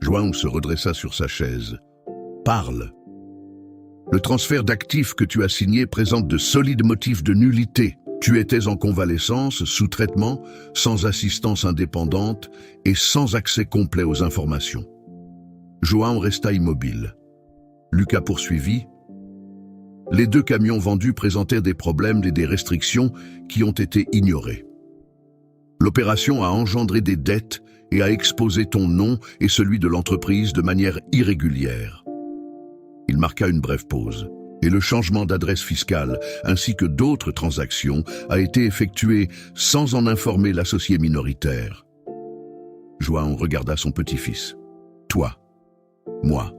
Juan se redressa sur sa chaise. « Parle. » « Le transfert d'actifs que tu as signé présente de solides motifs de nullité. Tu étais en convalescence, sous traitement, sans assistance indépendante et sans accès complet aux informations. » Juan resta immobile. Lucas poursuivit. « Les 2 camions vendus présentaient des problèmes et des restrictions qui ont été ignorés. L'opération a engendré des dettes et a exposé ton nom et celui de l'entreprise de manière irrégulière. » Il marqua une brève pause. « Et le changement d'adresse fiscale, ainsi que d'autres transactions, a été effectué sans en informer l'associé minoritaire. » Juan regarda son petit-fils. « Toi. Moi. »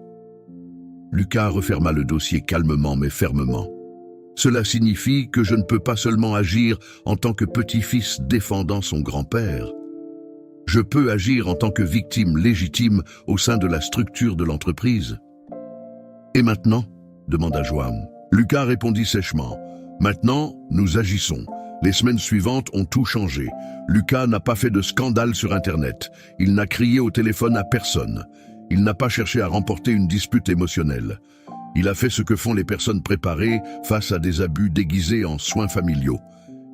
Lucas referma le dossier calmement mais fermement. « Cela signifie que je ne peux pas seulement agir en tant que petit-fils défendant son grand-père. Je peux agir en tant que victime légitime au sein de la structure de l'entreprise. » « Et maintenant ?» demanda Juan. Lucas répondit sèchement. « Maintenant, nous agissons. Les semaines suivantes ont tout changé. Lucas n'a pas fait de scandale sur Internet. Il n'a crié au téléphone à personne. Il n'a pas cherché à remporter une dispute émotionnelle. Il a fait ce que font les personnes préparées face à des abus déguisés en soins familiaux.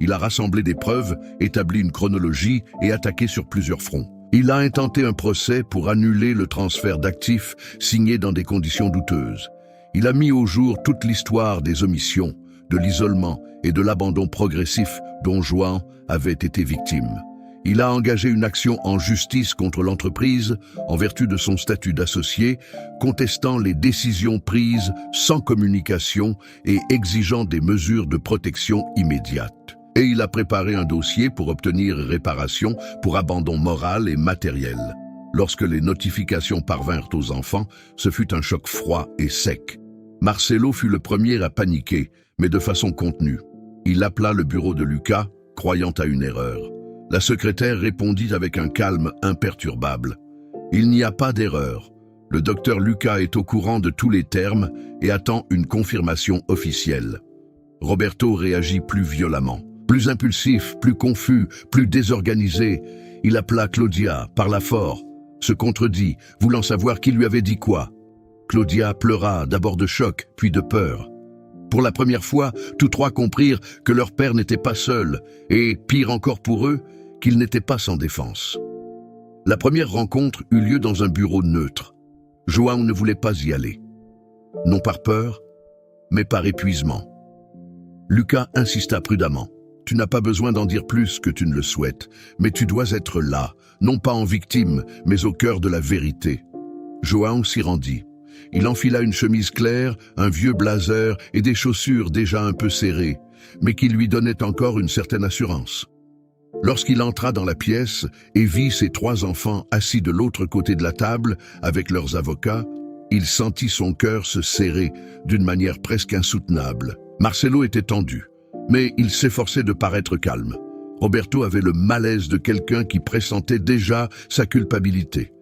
Il a rassemblé des preuves, établi une chronologie et attaqué sur plusieurs fronts. Il a intenté un procès pour annuler le transfert d'actifs signé dans des conditions douteuses. Il a mis au jour toute l'histoire des omissions, de l'isolement et de l'abandon progressif dont Juan avait été victime. Il a engagé une action en justice contre l'entreprise en vertu de son statut d'associé, contestant les décisions prises sans communication et exigeant des mesures de protection immédiates. Et il a préparé un dossier pour obtenir réparation pour abandon moral et matériel. Lorsque les notifications parvinrent aux enfants, ce fut un choc froid et sec. Marcelo fut le premier à paniquer, mais de façon contenue. Il appela le bureau de Lucas, croyant à une erreur. La secrétaire répondit avec un calme imperturbable. « Il n'y a pas d'erreur. Le docteur Lucas est au courant de tous les termes et attend une confirmation officielle. » Roberto réagit plus violemment. Plus impulsif, plus confus, plus désorganisé, il appela Claudia, parla fort, se contredit, voulant savoir qui lui avait dit quoi. Claudia pleura, d'abord de choc, puis de peur. Pour la première fois, tous trois comprirent que leur père n'était pas seul, et, pire encore pour eux, qu'il n'était pas sans défense. La première rencontre eut lieu dans un bureau neutre. João ne voulait pas y aller. Non par peur, mais par épuisement. Lucas insista prudemment. Tu n'as pas besoin d'en dire plus que tu ne le souhaites, mais tu dois être là, non pas en victime, mais au cœur de la vérité. João s'y rendit. Il enfila une chemise claire, un vieux blazer et des chaussures déjà un peu serrées, mais qui lui donnaient encore une certaine assurance. Lorsqu'il entra dans la pièce et vit ses trois enfants assis de l'autre côté de la table avec leurs avocats, il sentit son cœur se serrer d'une manière presque insoutenable. Marcelo était tendu, mais il s'efforçait de paraître calme. Roberto avait le malaise de quelqu'un qui pressentait déjà sa culpabilité.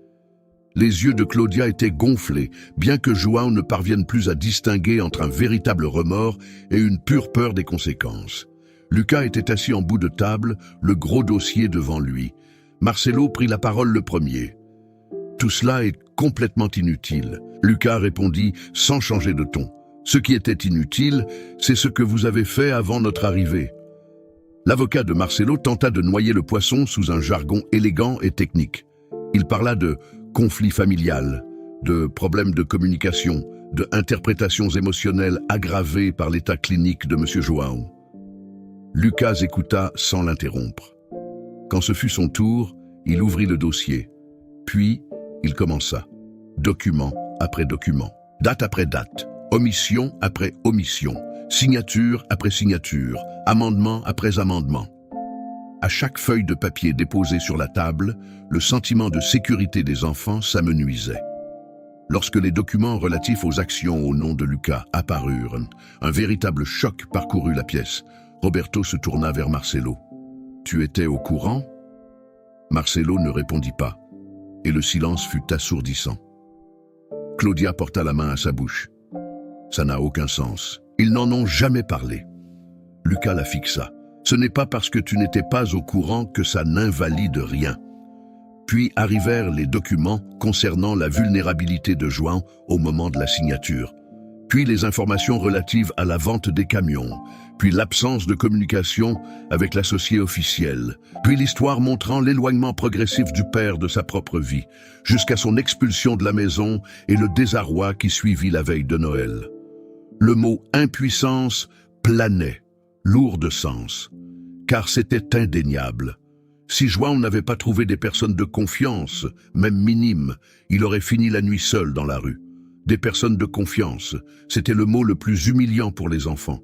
Les yeux de Claudia étaient gonflés, bien que João ne parvienne plus à distinguer entre un véritable remords et une pure peur des conséquences. Lucas était assis en bout de table, le gros dossier devant lui. Marcelo prit la parole le premier. « Tout cela est complètement inutile. » Lucas répondit sans changer de ton. « Ce qui était inutile, c'est ce que vous avez fait avant notre arrivée. » L'avocat de Marcelo tenta de noyer le poisson sous un jargon élégant et technique. Il parla de conflit familial, de problèmes de communication, de interprétations émotionnelles aggravées par l'état clinique de M. João. Lucas écouta sans l'interrompre. Quand ce fut son tour, il ouvrit le dossier. Puis, il commença. Document après document, date après date, omission après omission, signature après signature, amendement après amendement. À chaque feuille de papier déposée sur la table, le sentiment de sécurité des enfants s'amenuisait. Lorsque les documents relatifs aux actions au nom de Lucas apparurent, un véritable choc parcourut la pièce. Roberto se tourna vers Marcelo. « Tu étais au courant ?» Marcelo ne répondit pas, et le silence fut assourdissant. Claudia porta la main à sa bouche. « Ça n'a aucun sens. Ils n'en ont jamais parlé. » Lucas la fixa. « Ce n'est pas parce que tu n'étais pas au courant que ça n'invalide rien. » Puis arrivèrent les documents concernant la vulnérabilité de João au moment de la signature. Puis les informations relatives à la vente des camions, puis l'absence de communication avec l'associé officiel, puis l'histoire montrant l'éloignement progressif du père de sa propre vie, jusqu'à son expulsion de la maison et le désarroi qui suivit la veille de Noël. Le mot « impuissance » planait, lourd de sens, car c'était indéniable. Si João n'avait pas trouvé des personnes de confiance, même minimes, il aurait fini la nuit seul dans la rue. Des personnes de confiance, c'était le mot le plus humiliant pour les enfants.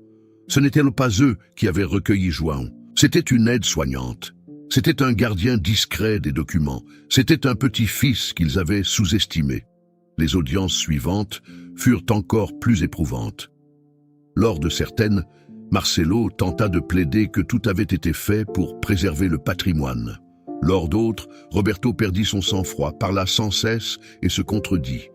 Ce n'étaient pas eux qui avaient recueilli João. C'était une aide-soignante. C'était un gardien discret des documents. C'était un petit-fils qu'ils avaient sous-estimé. Les audiences suivantes furent encore plus éprouvantes. Lors de certaines, Marcelo tenta de plaider que tout avait été fait pour préserver le patrimoine. Lors d'autres, Roberto perdit son sang-froid, parla sans cesse et se contredit.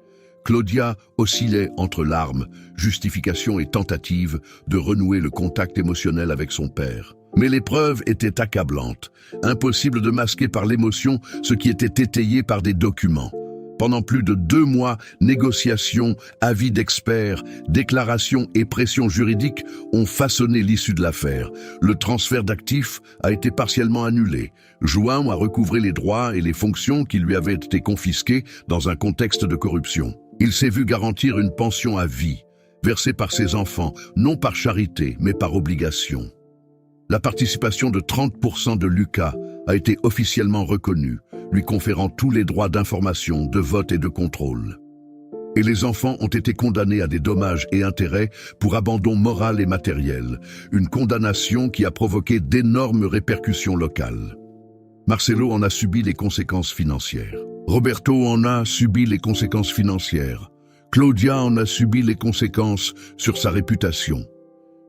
Claudia oscillait entre larmes, justification et tentative de renouer le contact émotionnel avec son père. Mais les preuves étaient accablantes, impossible de masquer par l'émotion ce qui était étayé par des documents. Pendant plus de 2 mois, négociations, avis d'experts, déclarations et pressions juridiques ont façonné l'issue de l'affaire. Le transfert d'actifs a été partiellement annulé. João a recouvré les droits et les fonctions qui lui avaient été confisquées dans un contexte de corruption. Il s'est vu garantir une pension à vie, versée par ses enfants, non par charité, mais par obligation. La participation de 30% de Lucas a été officiellement reconnue, lui conférant tous les droits d'information, de vote et de contrôle. Et les enfants ont été condamnés à des dommages et intérêts pour abandon moral et matériel, une condamnation qui a provoqué d'énormes répercussions locales. Marcelo en a subi les conséquences financières. Roberto en a subi les conséquences financières. Claudia en a subi les conséquences sur sa réputation.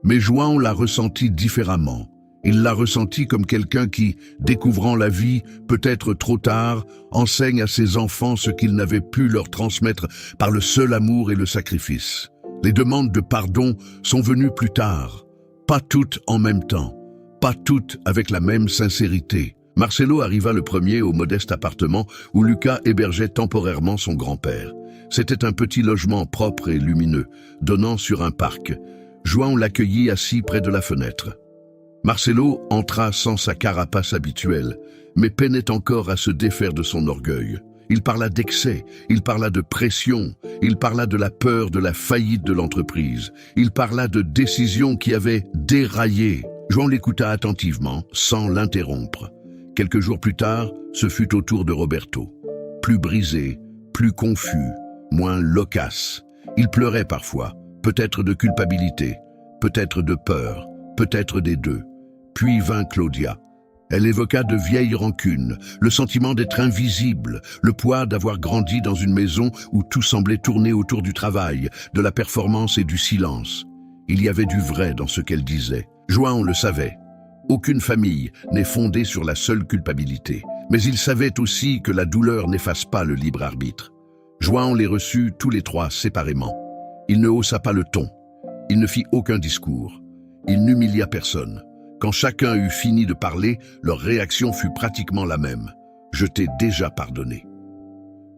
Mais João l'a ressenti différemment. Il l'a ressenti comme quelqu'un qui, découvrant la vie, peut-être trop tard, enseigne à ses enfants ce qu'il n'avait pu leur transmettre par le seul amour et le sacrifice. Les demandes de pardon sont venues plus tard, Pas toutes en même temps, pas toutes avec la même sincérité. Marcelo arriva le premier au modeste appartement où Lucas hébergeait temporairement son grand-père. C'était un petit logement propre et lumineux, donnant sur un parc. João l'accueillit assis près de la fenêtre. Marcelo entra sans sa carapace habituelle, mais peinait encore à se défaire de son orgueil. Il parla d'excès, il parla de pression, il parla de la peur de la faillite de l'entreprise, il parla de décisions qui avaient déraillé. João l'écouta attentivement, sans l'interrompre. Quelques jours plus tard, ce fut au tour de Roberto. Plus brisé, plus confus, moins loquace. Il pleurait parfois, peut-être de culpabilité, peut-être de peur, peut-être des deux. Puis vint Claudia. Elle évoqua de vieilles rancunes, le sentiment d'être invisible, le poids d'avoir grandi dans une maison où tout semblait tourner autour du travail, de la performance et du silence. Il y avait du vrai dans ce qu'elle disait. João le savait. Aucune famille n'est fondée sur la seule culpabilité. Mais il savait aussi que la douleur n'efface pas le libre arbitre. João les reçut tous les trois séparément. Il ne haussa pas le ton. Il ne fit aucun discours. Il n'humilia personne. Quand chacun eut fini de parler, leur réaction fut pratiquement la même. « Je t'ai déjà pardonné ».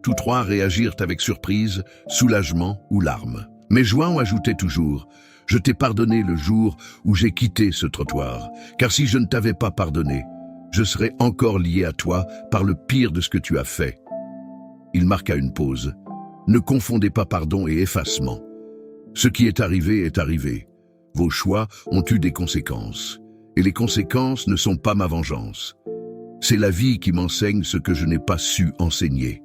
Tous trois réagirent avec surprise, soulagement ou larmes. Mais João ajoutait toujours « Je t'ai pardonné le jour où j'ai quitté ce trottoir, car si je ne t'avais pas pardonné, je serais encore lié à toi par le pire de ce que tu as fait. » Il marqua une pause. Ne confondez pas pardon et effacement. Ce qui est arrivé est arrivé. Vos choix ont eu des conséquences. Et les conséquences ne sont pas ma vengeance. C'est la vie qui m'enseigne ce que je n'ai pas su enseigner.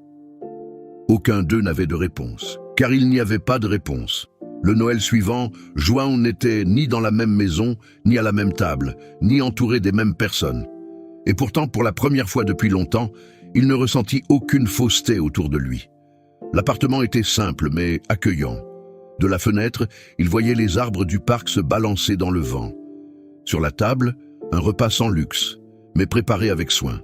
Aucun d'eux n'avait de réponse, car il n'y avait pas de réponse. Le Noël suivant, João n'était ni dans la même maison, ni à la même table, ni entouré des mêmes personnes. Et pourtant, pour la première fois depuis longtemps, il ne ressentit aucune fausseté autour de lui. L'appartement était simple mais accueillant. De la fenêtre, il voyait les arbres du parc se balancer dans le vent. Sur la table, un repas sans luxe, mais préparé avec soin.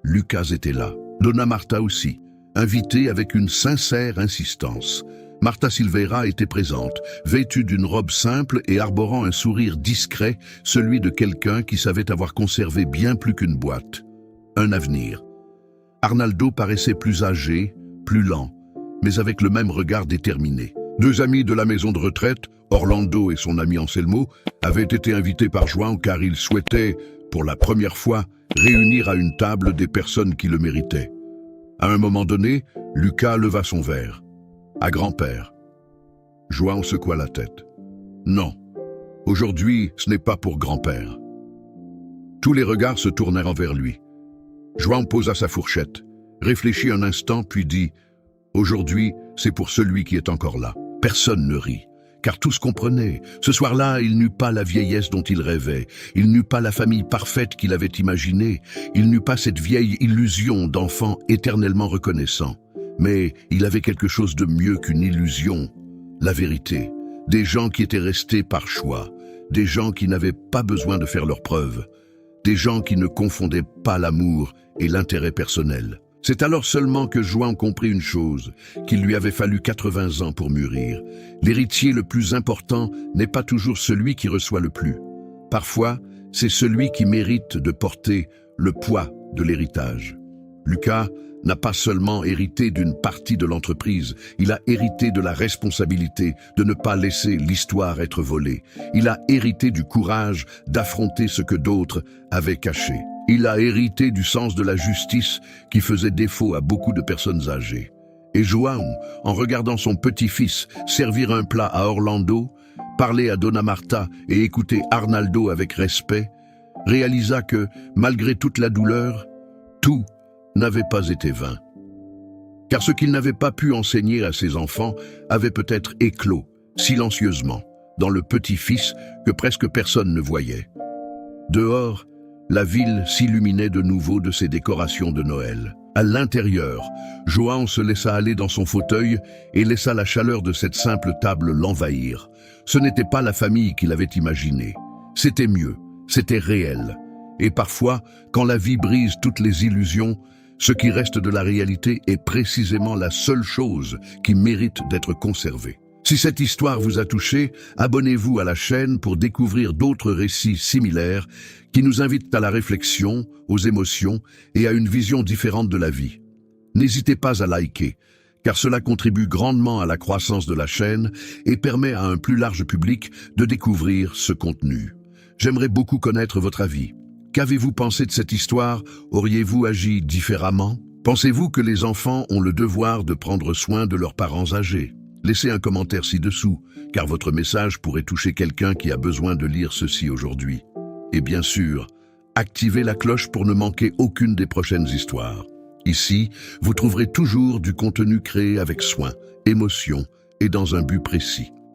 Lucas était là, Dona Marta aussi, invitée avec une sincère insistance. Marta Silveira était présente, vêtue d'une robe simple et arborant un sourire discret, celui de quelqu'un qui savait avoir conservé bien plus qu'une boîte. Un avenir. Arnaldo paraissait plus âgé, plus lent, mais avec le même regard déterminé. Deux amis de la maison de retraite, Orlando et son ami Anselmo, avaient été invités par João car ils souhaitaient, pour la première fois, réunir à une table des personnes qui le méritaient. À un moment donné, Lucas leva son verre. À grand-père. João secoua la tête. Non, aujourd'hui, ce n'est pas pour grand-père. Tous les regards se tournèrent envers lui. João posa sa fourchette, réfléchit un instant puis dit « Aujourd'hui, c'est pour celui qui est encore là. » Personne ne rit, car tous comprenaient. Ce soir-là, il n'eut pas la vieillesse dont il rêvait, il n'eut pas la famille parfaite qu'il avait imaginée, il n'eut pas cette vieille illusion d'enfant éternellement reconnaissant. Mais il avait quelque chose de mieux qu'une illusion, la vérité. Des gens qui étaient restés par choix, des gens qui n'avaient pas besoin de faire leurs preuves, des gens qui ne confondaient pas l'amour et l'intérêt personnel. C'est alors seulement que João comprit une chose, qu'il lui avait fallu 80 ans pour mûrir. L'héritier le plus important n'est pas toujours celui qui reçoit le plus. Parfois, c'est celui qui mérite de porter le poids de l'héritage. Lucas n'a pas seulement hérité d'une partie de l'entreprise, il a hérité de la responsabilité de ne pas laisser l'histoire être volée. Il a hérité du courage d'affronter ce que d'autres avaient caché. Il a hérité du sens de la justice qui faisait défaut à beaucoup de personnes âgées. Et João, en regardant son petit-fils servir un plat à Orlando, parler à Dona Marta et écouter Arnaldo avec respect, réalisa que, malgré toute la douleur, tout n'avait pas été vain. Car ce qu'il n'avait pas pu enseigner à ses enfants avait peut-être éclos, silencieusement, dans le petit-fils que presque personne ne voyait. Dehors, la ville s'illuminait de nouveau de ses décorations de Noël. À l'intérieur, João se laissa aller dans son fauteuil et laissa la chaleur de cette simple table l'envahir. Ce n'était pas la famille qu'il avait imaginée. C'était mieux, c'était réel. Et parfois, quand la vie brise toutes les illusions, ce qui reste de la réalité est précisément la seule chose qui mérite d'être conservée. Si cette histoire vous a touché, abonnez-vous à la chaîne pour découvrir d'autres récits similaires qui nous invitent à la réflexion, aux émotions et à une vision différente de la vie. N'hésitez pas à liker, car cela contribue grandement à la croissance de la chaîne et permet à un plus large public de découvrir ce contenu. J'aimerais beaucoup connaître votre avis. Qu'avez-vous pensé de cette histoire? Auriez-vous agi différemment? Pensez-vous que les enfants ont le devoir de prendre soin de leurs parents âgés? Laissez un commentaire ci-dessous, car votre message pourrait toucher quelqu'un qui a besoin de lire ceci aujourd'hui. Et bien sûr, activez la cloche pour ne manquer aucune des prochaines histoires. Ici, vous trouverez toujours du contenu créé avec soin, émotion et dans un but précis.